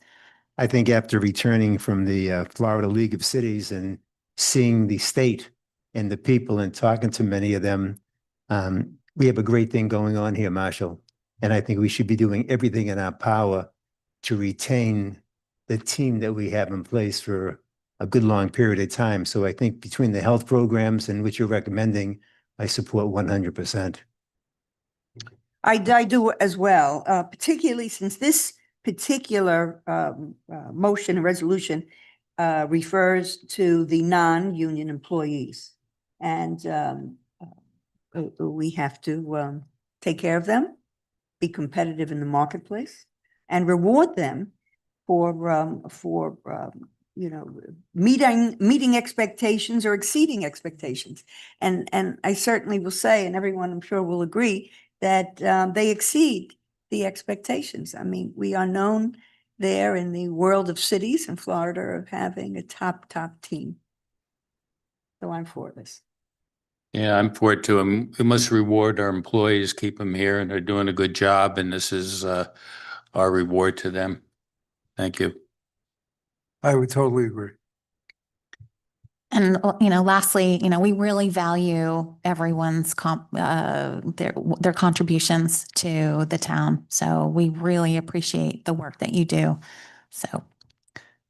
I think after returning from the Florida League of Cities and seeing the state and the people and talking to many of them, we have a great thing going on here, Marshall. And I think we should be doing everything in our power to retain the team that we have in place for a good long period of time. So I think between the health programs and what you're recommending, I support 100%. I do as well, particularly since this particular motion and resolution refers to the non-union employees. And we have to take care of them, be competitive in the marketplace, and reward them for meeting expectations or exceeding expectations. And I certainly will say, and everyone I'm sure will agree, that they exceed the expectations. I mean, we are known there in the world of cities in Florida of having a top team. So I'm for this. Yeah, I'm for it too. We must reward our employees, keep them here, and they're doing a good job. And this is our reward to them. Thank you. I would totally agree. And, lastly, we really value everyone's their contributions to the town. So we really appreciate the work that you do. So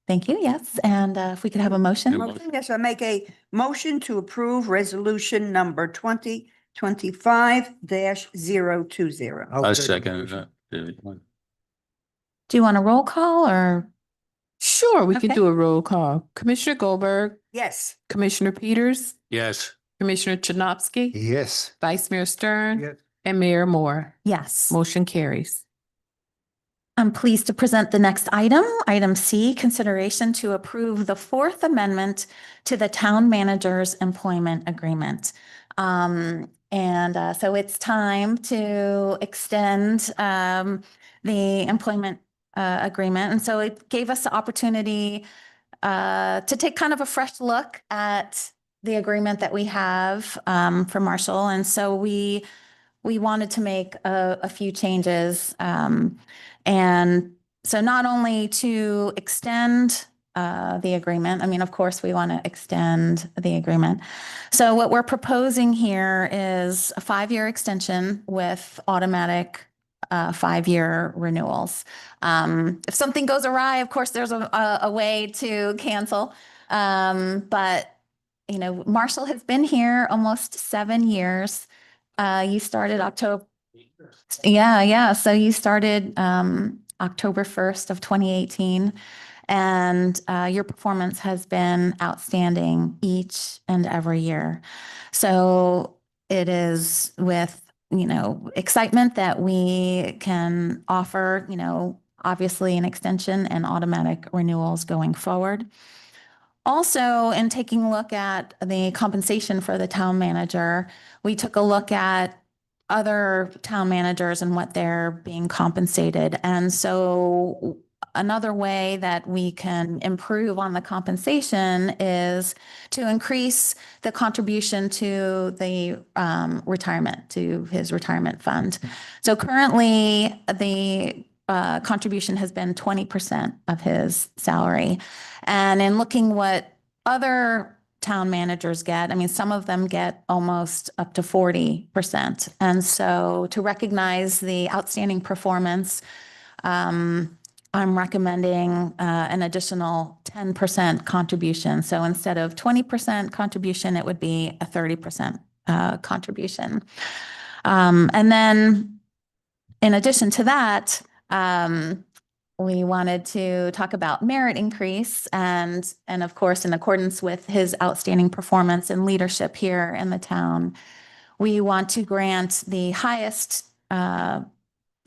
thank you. Yes. And if we could have a motion. Yes, I make a motion to approve resolution number 2025-020. I second that. Do you want a roll call or? Sure, we can Okay. do a roll call. Commissioner Goldberg, Yes. Commissioner Peters, Yes. Commissioner Chernofsky, Yes. Vice Mayor Stern, Yes. and Mayor Moore. Yes. Motion carries. I'm pleased to present the next item, item C, consideration to approve the Fourth Amendment to the Town Manager's Employment Agreement. So it's time to extend the employment agreement. And so it gave us the opportunity to take kind of a fresh look at the agreement that we have for Marshall. And so we wanted to make a few changes. And so not only to extend the agreement, I mean, of course, we want to extend the agreement. So what we're proposing here is a 5-year extension with automatic 5-year renewals. If something goes awry, of course, there's a way to cancel. But, Marshall has been here almost 7 years. You started October. Yeah. So you started October 1st of 2018. And your performance has been outstanding each and every year. So it is with excitement that we can offer, obviously an extension and automatic renewals going forward. Also, in taking a look at the compensation for the town manager, we took a look at other town managers and what they're being compensated. And so another way that we can improve on the compensation is to increase the contribution to the to his retirement fund. So currently, the contribution has been 20% of his salary. And in looking what other town managers get, I mean, some of them get almost up to 40%. And so to recognize the outstanding performance, I'm recommending an additional 10% contribution. So instead of 20% contribution, it would be a 30% contribution. And then in addition to that, we wanted to talk about merit increase and of course, in accordance with his outstanding performance and leadership here in the town, we want to grant the highest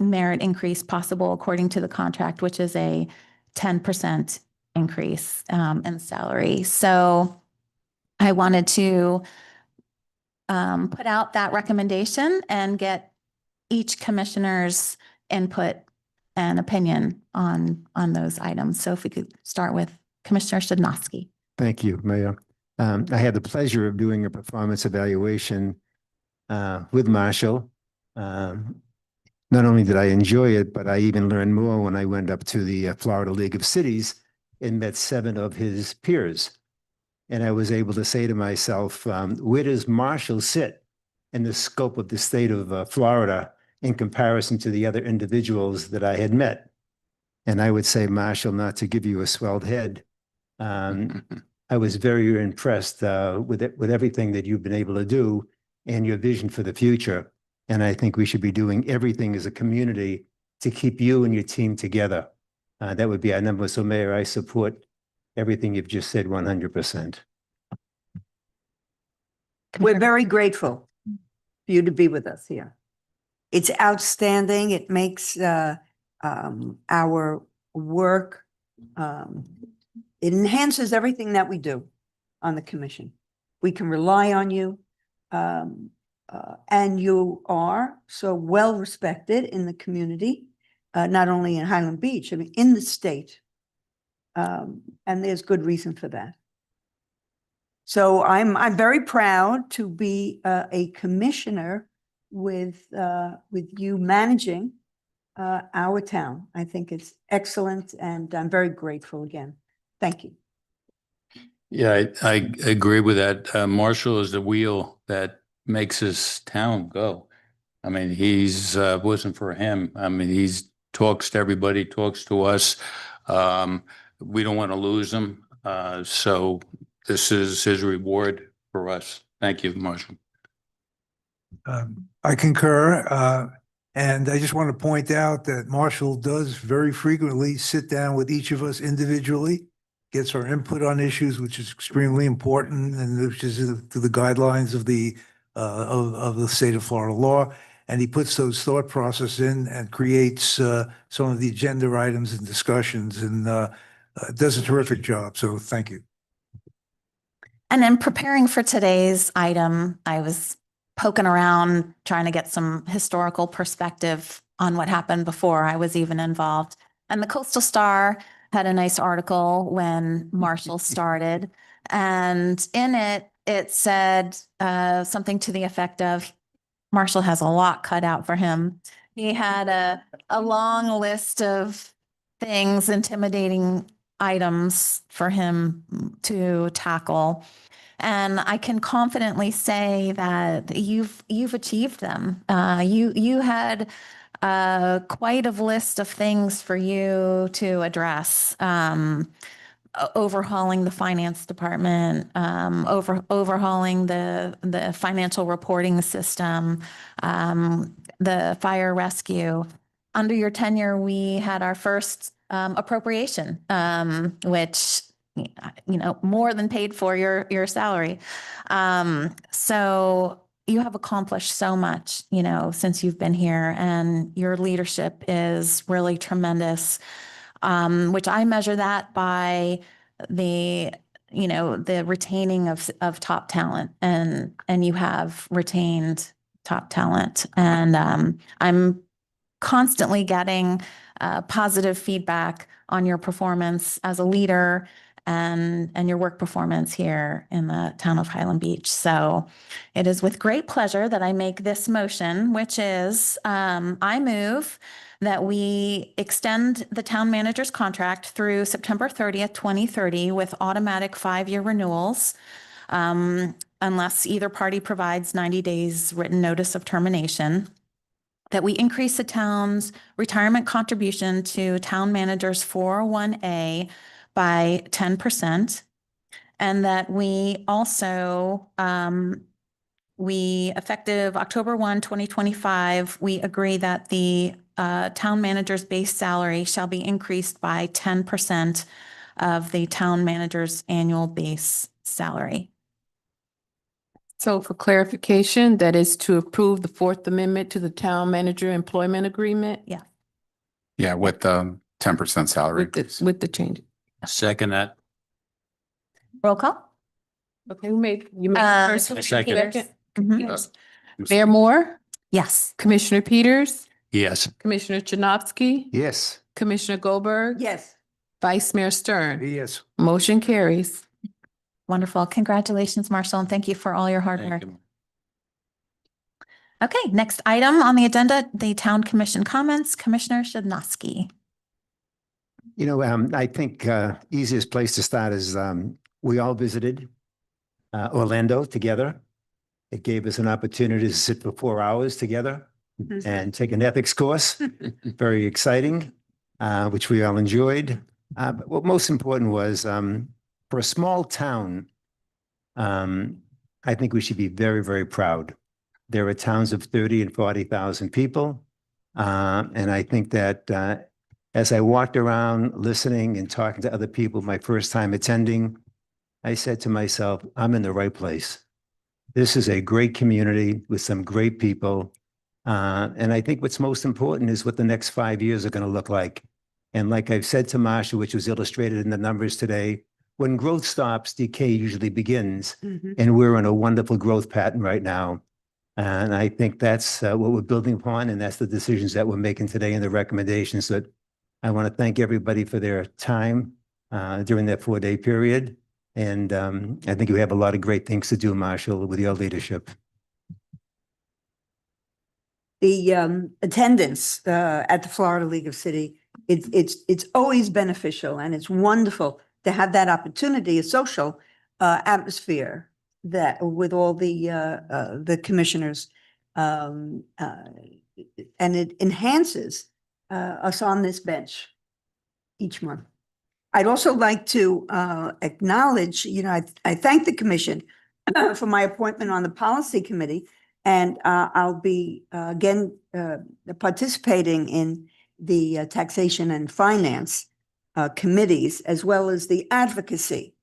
merit increase possible according to the contract, which is a 10% increase in salary. So I wanted to put out that recommendation and get each commissioner's input and opinion on those items. So if we could start with Commissioner Stadnowski. Thank you, Mayor. I had the pleasure of doing a performance evaluation with Marshall. Not only did I enjoy it, but I even learned more when I went up to the Florida League of Cities and met 7 of his peers. And I was able to say to myself, where does Marshall sit in the scope of the state of Florida in comparison to the other individuals that I had met? And I would say, Marshall, not to give you a swelled head, I was very impressed with everything that you've been able to do and your vision for the future. And I think we should be doing everything as a community to keep you and your team together. That would be our number. So Mayor, I support everything you've just said 100%. We're very grateful for you to be with us here. It's outstanding. It makes our work, it enhances everything that we do on the commission. We can rely on you. And you are so well respected in the community, not only in Highland Beach, I mean, in the state. And there's good reason for that. So I'm very proud to be a commissioner with you managing our town. I think it's excellent, and I'm very grateful again. Thank you. Yeah, I agree with that. Marshall is the wheel that makes his town go. I mean, he's wasn't for him. I mean, he's talks to everybody, talks to us. We don't want to lose him. So this is his reward for us. Thank you, Marshall. I concur. And I just want to point out that Marshall does very frequently sit down with each of us individually, gets our input on issues, which is extremely important, and which is to the guidelines of the state of Florida law. And he puts those thought process in and creates some of the agenda items and discussions, and does a terrific job. So thank you. And in preparing for today's item, I was poking around trying to get some historical perspective on what happened before I was even involved. And the Coastal Star had a nice article when Marshall started. And in it, it said something to the effect of, Marshall has a lot cut out for him. He had a long list of things, intimidating items for him to tackle. And I can confidently say that you've achieved them. You had quite a list of things for you to address. Overhauling the finance department, overhauling the financial reporting system, the fire rescue. Under your tenure, we had our first appropriation, which more than paid for your salary. So you have accomplished so much, since you've been here, and your leadership is really tremendous. Which I measure that by the retaining of top talent, and you have retained top talent. And I'm constantly getting positive feedback on your performance as a leader and your work performance here in the town of Highland Beach. So it is with great pleasure that I make this motion, which is I move that we extend the town manager's contract through September 30th, 2030 with automatic 5-year renewals, unless either party provides 90 days written notice of termination. That we increase the town's retirement contribution to town manager's 401A by 10%. And that we also, we effective October 1, 2025, we agree that the town manager's base salary shall be increased by 10% of the town manager's annual base salary. So for clarification, that is to approve the Fourth Amendment to the Town Manager Employment Agreement Yeah, with the 10% salary. increase. with the change. Second that. Roll call? Okay, you made Uh, the first. Second. Mhm. Mayor Moore, Yes. Commissioner Peters, Yes. Commissioner Chernowski, Yes. Commissioner Goldberg, Yes. Vice Mayor Stern. Yes. Motion carries. Wonderful. Congratulations, Marshall, and thank you for all your hard Thank work. you. Okay, next item on the agenda, the town commission comments. Commissioner Shadnowski. You know, I think easiest place to start is we all visited Orlando together. It gave us an opportunity to sit for 4 hours together and take an ethics course. Very exciting, which we all enjoyed. But what most important was for a small town, I think we should be very, very proud. There are towns of 30 and 40,000 people. And I think that as I walked around listening and talking to other people, my first time attending, I said to myself, I'm in the right place. This is a great community with some great people. And I think what's most important is what the next 5 years are going to look like. And like I've said to Marsha, which was illustrated in the numbers today, when growth stops, decay usually begins. And we're in a wonderful growth pattern right now. And I think that's what we're building upon. And that's the decisions that we're making today and the recommendations that I want to thank everybody for their time during that 4-day period. And I think we have a lot of great things to do, Marshall, with your leadership. The attendance at the Florida League of City, it's always beneficial, and it's wonderful to have that opportunity, a social atmosphere that with all the commissioners, and it enhances us on this bench each month. I'd also like to acknowledge, I thank the commission for my appointment on the policy committee, and I'll be again participating in the taxation and finance committees, as well as the advocacy.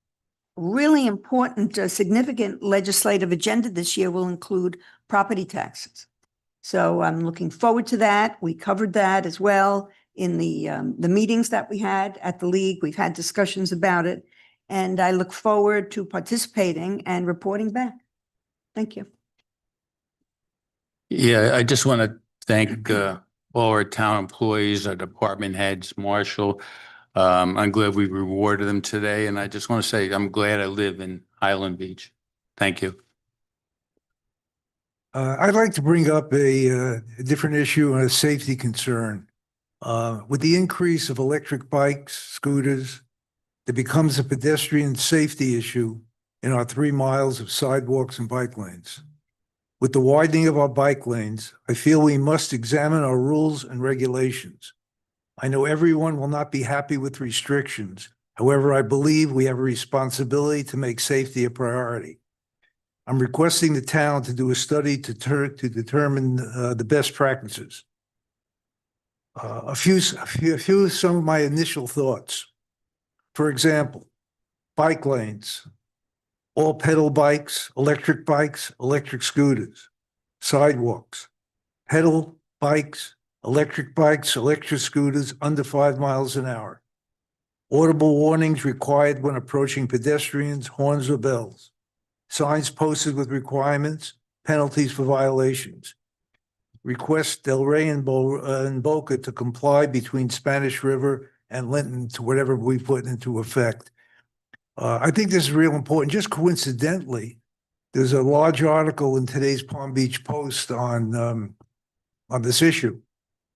Really important, significant legislative agenda this year will include property taxes. So I'm looking forward to that. We covered that as well in the meetings that we had at the league. We've had discussions about it, and I look forward to participating and reporting back. Thank you. Yeah, I just want to thank all our town employees, our department heads, Marshall. I'm glad we rewarded them today. And I just want to say, I'm glad I live in Highland Beach. Thank you. I'd like to bring up a different issue and a safety concern. With the increase of electric bikes, scooters, it becomes a pedestrian safety issue in our 3 miles of sidewalks and bike lanes. With the widening of our bike lanes, I feel we must examine our rules and regulations. I know everyone will not be happy with restrictions. However, I believe we have a responsibility to make safety a priority. I'm requesting the town to do a study to determine the best practices. Some of my initial thoughts. For example, bike lanes, all pedal bikes, electric scooters, sidewalks, pedal bikes, electric scooters under 5 miles an hour. Audible warnings required when approaching pedestrians, horns or bells. Signs posted with requirements, penalties for violations. Request Del Rey and Boca to comply between Spanish River and Linton to whatever we put into effect. I think this is real important. Just coincidentally, there's a large article in today's Palm Beach Post on this issue.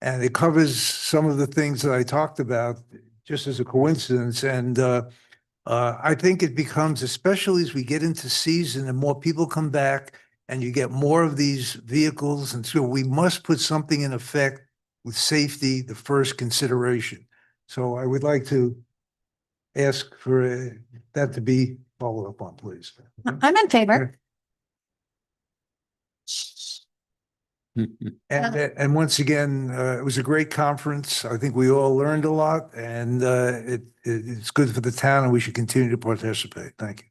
And it covers some of the things that I talked about just as a coincidence. And I think it becomes, especially as we get into season and more people come back and you get more of these vehicles. And so we must put something in effect with safety, the first consideration. So I would like to ask for that to be followed up on, please. I'm in favor. And once again, it was a great conference. I think we all learned a lot, and it's good for the town, and we should continue to participate. Thank you.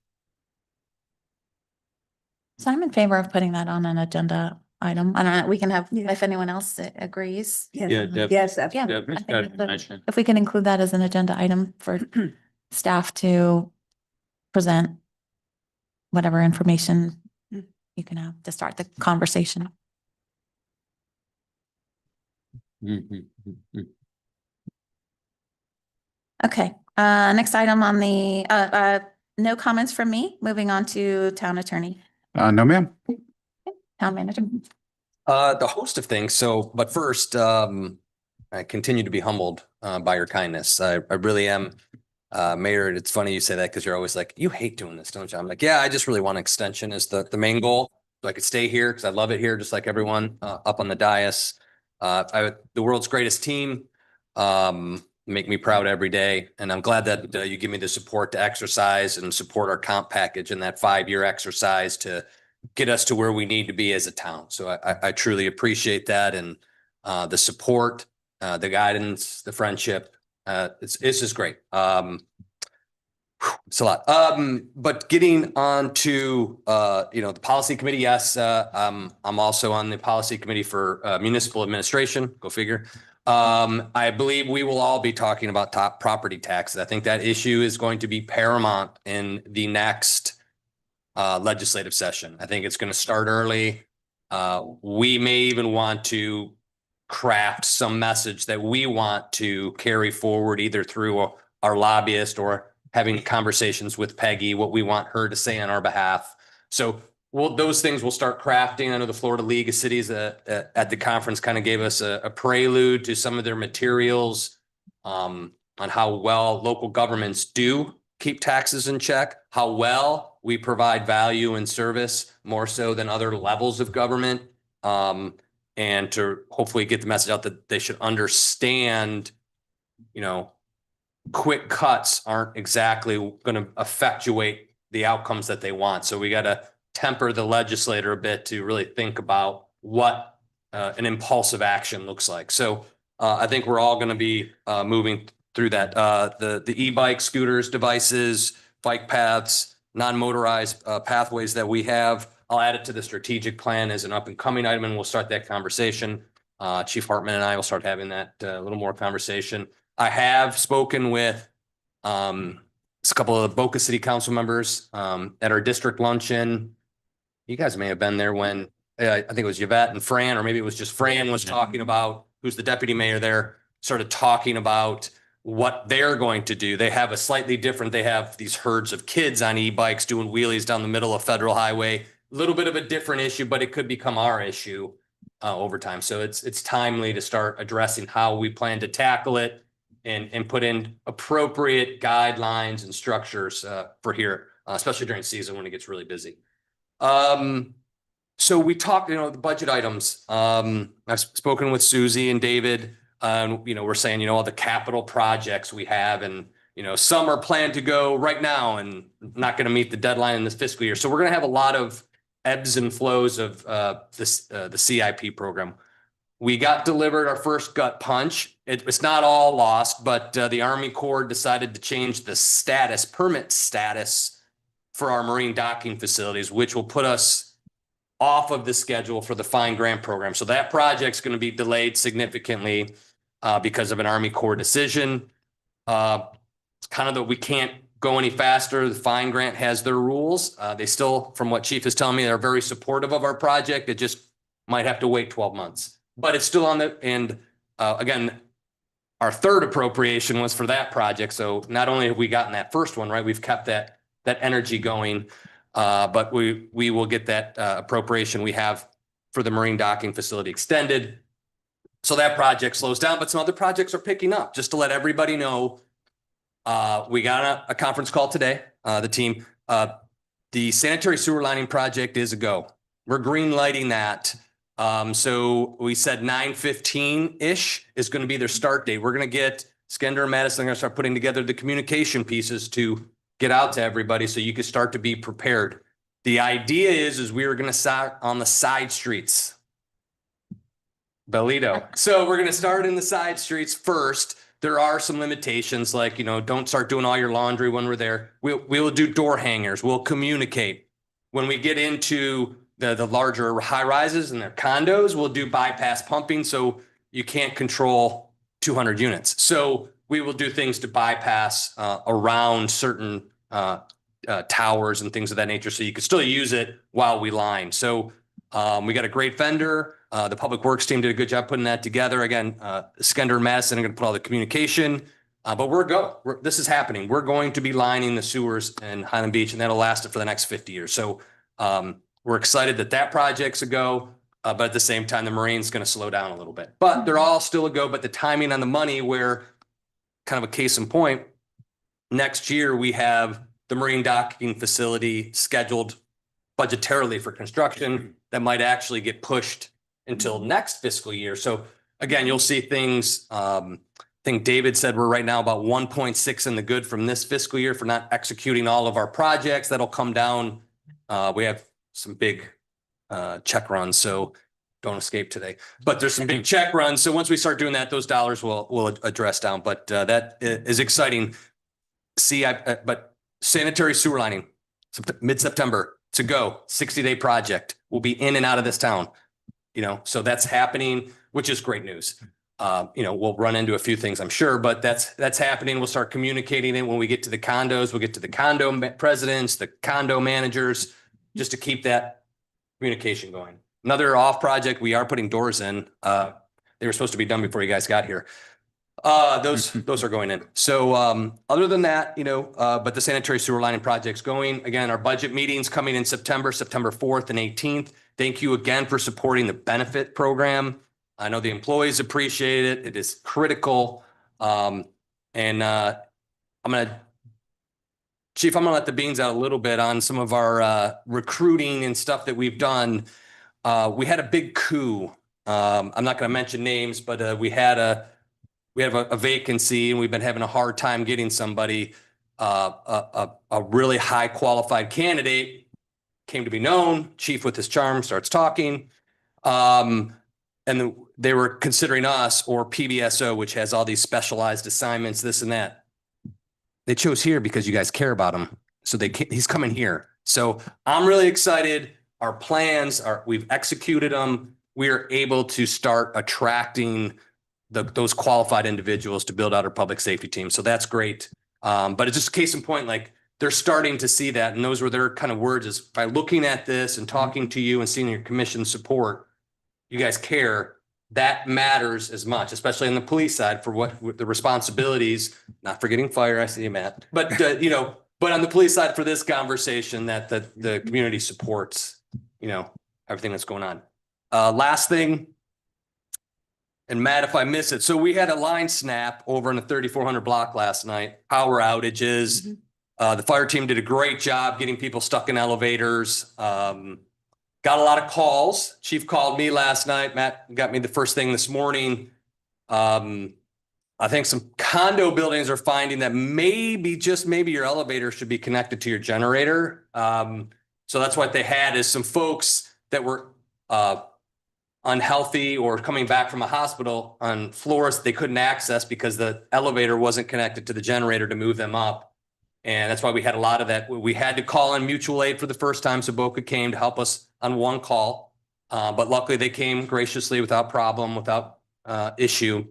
So I'm in favor of putting that on an agenda item. And we can have, Yeah. if anyone else agrees. Yes, Yeah, Deb. yes, Yeah, absolutely. Deb, I think Deb that- mentioned. if we can include that as an agenda item for staff to present whatever information you can have to start the conversation. Okay, next item on the, no comments from me. Moving on to town attorney, No, ma'am. town manager. The host of things. So, but first, I continue to be humbled by your kindness. I really am. Mayor, it's funny you say that because you're always like, you hate doing this, don't you? I'm like, yeah, I just really want extension is the main goal. So I could stay here because I love it here, just like everyone up on the dais. The world's greatest team. Make me proud every day. And I'm glad that you give me the support to exercise and support our comp package and that 5-year exercise to get us to where we need to be as a town. So I truly appreciate that. And the support, the guidance, the friendship, it's just great. It's a lot. But getting on to, the policy committee. Yes. I'm also on the policy committee for municipal administration. Go figure. I believe we will all be talking about top property taxes. I think that issue is going to be paramount in the next legislative session. I think it's going to start early. We may even want to craft some message that we want to carry forward either through our lobbyist or having conversations with Peggy, what we want her to say on our behalf. So those things we'll start crafting. I know the Florida League of Cities at the conference kind of gave us a prelude to some of their materials on how well local governments do keep taxes in check, how well we provide value and service more so than other levels of government, and to hopefully get the message out that they should understand, quick cuts aren't exactly going to effectuate the outcomes that they want. So we got to temper the legislator a bit to really think about what an impulsive action looks like. So I think we're all going to be moving through that. The e-bike, scooters, devices, bike paths, non-motorized pathways that we have. I'll add it to the strategic plan as an up and coming item, and we'll start that conversation. Chief Hartman and I will start having that a little more conversation. I have spoken with a couple of the Boca City Council members at our district luncheon. You guys may have been there when I think it was Yvette and Fran, or maybe it was just Fran was talking about, who's the deputy mayor there, started talking about what they're going to do. They have a slightly different, they have these herds of kids on e-bikes doing wheelies down the middle of Federal Highway. A little bit of a different issue, but it could become our issue over time. So it's timely to start addressing how we plan to tackle it and put in appropriate guidelines and structures for here, especially during season when it gets really busy. So we talked, the budget items. I've spoken with Susie and David. We're saying, all the capital projects we have, and some are planned to go right now and not going to meet the deadline in this fiscal year. So we're going to have a lot of ebbs and flows of the CIP program. We got delivered our first gut punch. It's not all lost, but the Army Corps decided to change the permit status for our marine docking facilities, which will put us off of the schedule for the fine grant program. So that project's going to be delayed significantly because of an Army Corps decision. It's kind of that we can't go any faster. The fine grant has their rules. They still, from what Chief is telling me, they're very supportive of our project. It just might have to wait 12 months, but it's still on the, and again, our third appropriation was for that project. So not only have we gotten that first one, right, we've kept that that energy going. But we will get that appropriation we have for the marine docking facility extended. So that project slows down, but some other projects are picking up. Just to let everybody know, we got a conference call today, the team. The sanitary sewer lining project is a go. We're green lighting that. So we said 9:15-ish is going to be their start date. We're going to get Skender and Madison are going to start putting together the communication pieces to get out to everybody so you can start to be prepared. The idea is we were going to start on the side streets. Bellito. So we're going to start in the side streets first. There are some limitations, like, don't start doing all your laundry when we're there. We will do door hangers. We'll communicate. When we get into the larger high rises and their condos, we'll do bypass pumping. So you can't control 200 units. So we will do things to bypass around certain towers and things of that nature. So you can still use it while we line. So we got a great vendor. The Public Works team did a good job putting that together. Again, Skender and Madison are going to put all the communication, but this is happening. We're going to be lining the sewers in Highland Beach, and that'll last it for the next 50 years. So we're excited that project's a go, but at the same time, the Marine's going to slow down a little bit. But they're all still a go, but the timing on the money, where kind of a case in point, next year we have the marine docking facility scheduled budgetarily for construction that might actually get pushed until next fiscal year. So again, you'll see things, I think David said we're right now about 1.6 in the good from this fiscal year for not executing all of our projects. That'll come down. We have some big check runs, so don't escape today, but there's some big check runs. So once we start doing that, those dollars will address down, but that is exciting. But sanitary sewer lining, mid-September to go, 60-day project. We'll be in and out of this town. So that's happening, which is great news. We'll run into a few things, I'm sure, but that's happening. We'll start communicating it when we get to the condos. We'll get to the condo presidents, the condo managers, just to keep that communication going. Another off project, we are putting doors in. They were supposed to be done before you guys got here. Those are going in. So other than that, but the sanitary sewer lining project's going. Again, our budget meeting's coming in September 4th and 18th. Thank you again for supporting the benefit program. I know the employees appreciate it. It is critical. And Chief, I'm gonna let the beans out a little bit on some of our recruiting and stuff that we've done. We had a big coup. I'm not gonna mention names, but we have a vacancy, and we've been having a hard time getting somebody, a really high qualified candidate. Came to be known, chief with his charm starts talking. And they were considering us or PBSO, which has all these specialized assignments, this and that. They chose here because you guys care about him. So he's coming here. So I'm really excited. Our plans we've executed them. We are able to start attracting those qualified individuals to build out our public safety team. So that's great. But it's just a case in point, like, they're starting to see that. And those were their kind of words, is by looking at this and talking to you and seeing your commission support, you guys care. That matters as much, especially on the police side, for what the responsibilities, not forgetting fire. I see you, Matt, but but on the police side for this conversation, that the community supports, everything that's going on. Last thing, and Matt, if I miss it. So we had a line snap over in the 3400 block last night, power outages. The fire team did a great job getting people stuck in elevators. Got a lot of calls. Chief called me last night. Matt got me the first thing this morning. I think some condo buildings are finding that maybe your elevator should be connected to your generator. So that's what they had, is some folks that were unhealthy or coming back from a hospital on floors they couldn't access because the elevator wasn't connected to the generator to move them up. And that's why we had a lot of that. We had to call in mutual aid for the first time. So Boca came to help us on one call. But luckily they came graciously without problem, without issue.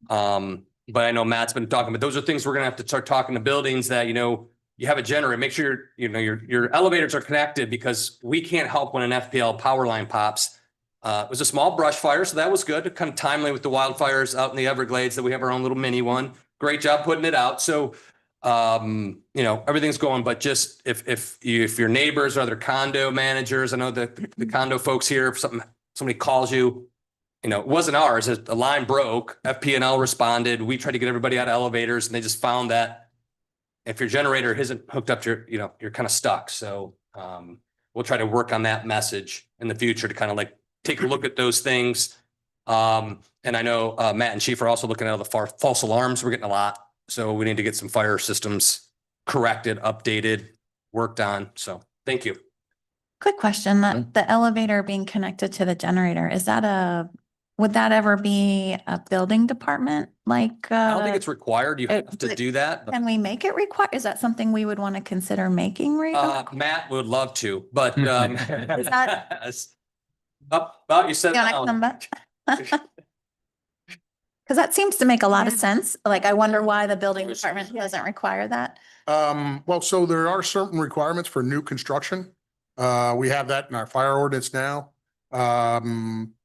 But I know Matt's been talking, but those are things we're going to have to start talking to buildings that, you have a generator, make sure your elevators are connected, because we can't help when an FPL power line pops. It was a small brush fire, so that was good. Kind of timely with the wildfires out in the Everglades that we have our own little mini one. Great job putting it out. So you know, everything's going, but just if your neighbors or other condo managers, I know the condo folks here, if somebody calls you, you know, it wasn't ours, a line broke, FP&L responded, we tried to get everybody out of elevators and they just found that if your generator isn't hooked up to your, you're kind of stuck. So, we'll try to work on that message in the future to kind of like take a look at those things. And I know, Matt and Chief are also looking at the false alarms. We're getting a lot. So we need to get some fire systems corrected, updated, worked on. So thank you. Quick question, that the elevator being connected to the generator, would that ever be a building department? Like, I don't think it's required. You have to like, do that. but, can we make it require? Is that something we would want to consider making? Matt would love to, but, that- you said. Yeah, next number. Because that seems to make a lot of sense. Like, I wonder why the building department doesn't require that. Well, so there are certain requirements for new construction. We have that in our fire ordinance now.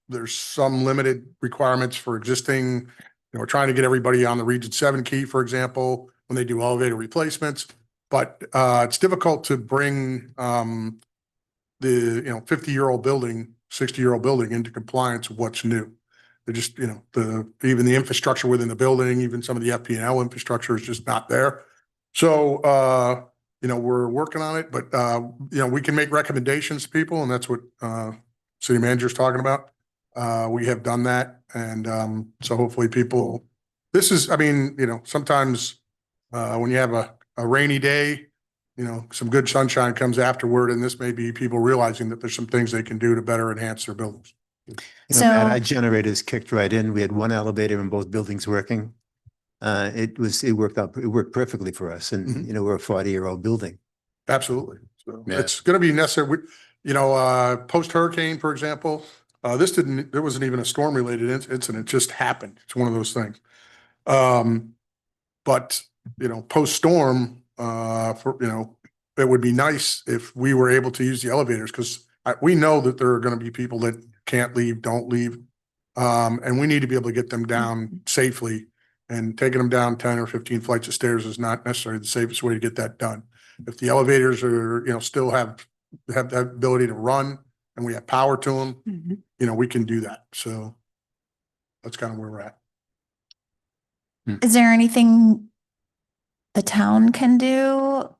There's some limited requirements for existing, we're trying to get everybody on the Region 7 key, for example, when they do elevator replacements. But it's difficult to bring the 50-year-old building, 60-year-old building into compliance with what's new. They're just, even the infrastructure within the building, even some of the FP&L infrastructure is just not there. So, we're working on it, but, we can make recommendations to people, and that's what city manager's talking about. We have done that. And so hopefully people, sometimes when you have a rainy day, some good sunshine comes afterward, and this may be people realizing that there's some things they can do to better enhance their buildings. Matt, our generators kicked right in. We had one elevator in both buildings working. It worked perfectly for us. And, we're a 40-year-old building. Absolutely. So Yeah. it's going to be necessary. Post hurricane, for example, there wasn't even a storm related incident, it just happened. It's one of those things. But, post storm, it would be nice if we were able to use the elevators, because we know that there are going to be people that can't leave, don't leave. And we need to be able to get them down safely, and taking them down 10 or 15 flights of stairs is not necessarily the safest way to get that done. If the elevators are, still have the ability to run and we have power to them, we can do that. So that's kind of where we're at. Is there anything the town can do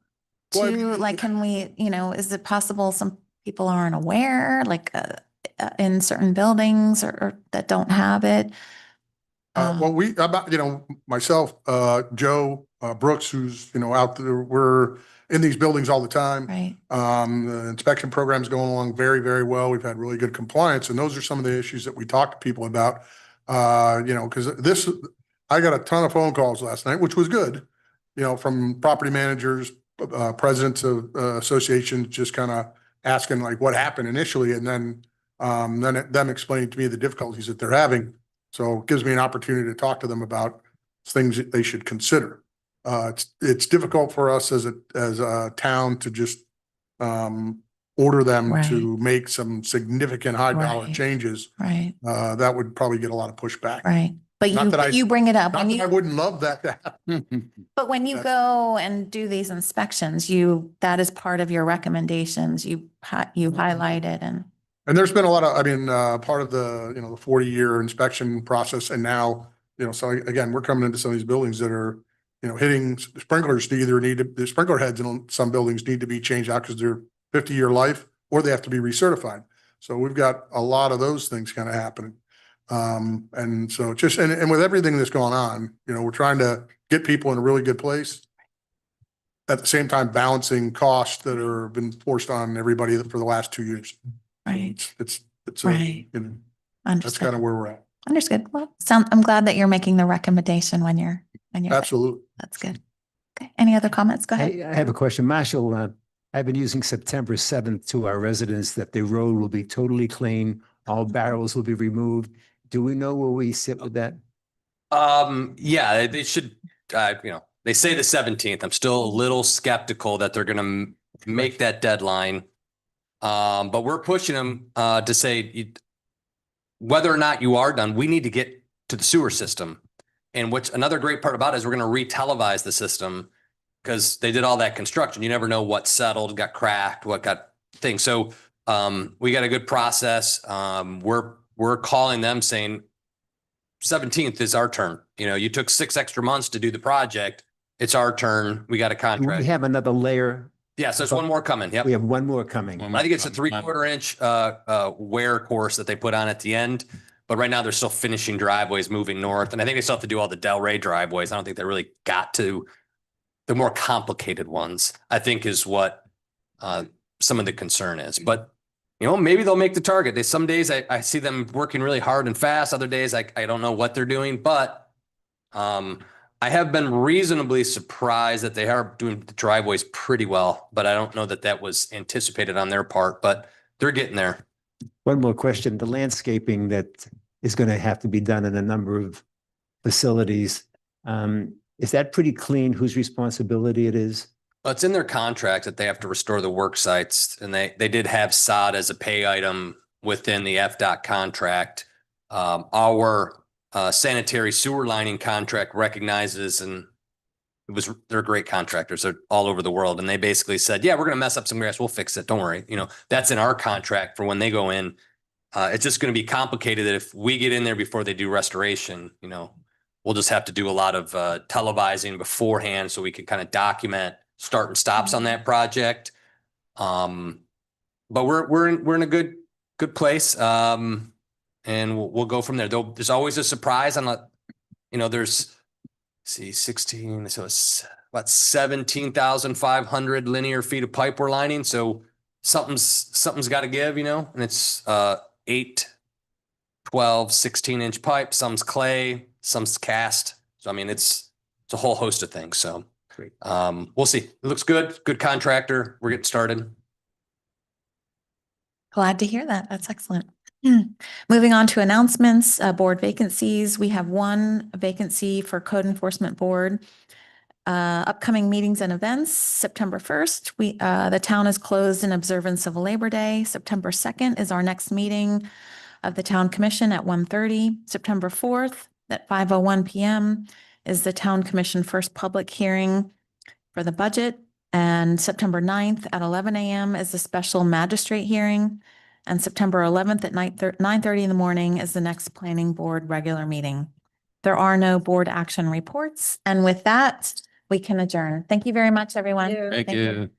Well, to, like, can we, is it possible some people aren't aware, like, in certain buildings or that don't have it? Well, myself, Joe, Brooks, who's, out there, we're in these buildings all the time. Right. The inspection program's going along very, very well. We've had really good compliance, and those are some of the issues that we talk to people about. Because I got a ton of phone calls last night, which was good, from property managers, presidents of associations, just kind of asking like what happened initially, and then them explaining to me the difficulties that they're having. So it gives me an opportunity to talk to them about things that they should consider. It's difficult for us as a town to just order them Right. to make some significant high dollar Right. changes. Right, That would probably get a lot of pushback. right. But Not that I- you bring it up Not when that I you, wouldn't love that to happen. but when you go and do these inspections, that is part of your recommendations. You highlight it and. And there's been a lot of, part of the, the 40-year inspection process. And now, so again, we're coming into some of these buildings that are, hitting sprinklers the sprinkler heads in some buildings need to be changed out because they're 50-year life, or they have to be recertified. So we've got a lot of those things kind of happening. And so just, and with everything that's going on, we're trying to get people in a really good place. At the same time, balancing costs that are been forced on everybody for the last 2 years. Right. It's Right. that's Understood. kind of where we're at. Understood. Well, I'm glad that you're making the recommendation when you're. Absolutely. That's good. Okay. Any other comments? Go ahead. I have a question. Marshall, I've been using September 7th to our residents that the road will be totally clean. All barrels will be removed. Do we know where we sit with that? Yeah, they should, they say the 17th. I'm still a little skeptical that they're going to make that deadline. But we're pushing them to say whether or not you are done, we need to get to the sewer system. And what's another great part about it is we're going to re-televise the system. because they did all that construction. You never know what settled, got cracked, what got things. So we got a good process. We're calling them saying 17th is our turn. You know, you took 6 extra months to do the project. It's our turn. We got a We contract. have another layer. Yeah, so there's one more coming. Yep. We have one more coming. I think it's a 3/4 inch wear course that they put on at the end. But right now they're still finishing driveways moving north. And I think they still have to do all the Delray driveways. I don't think they really got to the more complicated ones, I think is what some of the concern is. But, you know, maybe they'll make the target. Some days I see them working really hard and fast. Other days I don't know what they're doing. But I have been reasonably surprised that they are doing the driveways pretty well. But I don't know that that was anticipated on their part. But they're getting there. One more question. The landscaping that is going to have to be done in a number of facilities, is that pretty clean? Whose responsibility it is? Well, it's in their contract that they have to restore the work sites, and they did have sod as a pay item within the FDOT contract. Our sanitary sewer lining contract recognizes, and they're great contractors. They're all over the world, and they basically said, "Yeah, we're going to mess up some grass. We'll fix it. Don't worry." You know, that's in our contract for when they go in. It's just going to be complicated that if we get in there before they do restoration, you know, we'll just have to do a lot of televising beforehand so we can kind of document start and stops on that project. But we're in a good place. And we'll go from there. There's always a surprise on you know, there's 16, so it's about 17,500 linear feet of pipe we're lining. So something's got to give, you know, and it's 8, 12, 16-inch pipe. Some's clay, some's cast. So, I mean, it's a whole host of things. So Great. We'll see. It looks good. Good contractor. We're getting started. Glad to hear that. That's excellent. Moving on to announcements, board vacancies. We have one vacancy for Code Enforcement Board. Upcoming meetings and events, September 1st, the town is closed in observance of Labor Day. September 2nd is our next meeting of the Town Commission at 1:30. September 4th at 5:01 p.m. is the Town Commission first public hearing for the budget. And September 9th at 11 a.m. is the special magistrate hearing. And September 11th at 9:30 in the morning is the next planning board regular meeting. There are no board action reports. And with that, we can adjourn. Thank you very much, everyone. Thank you.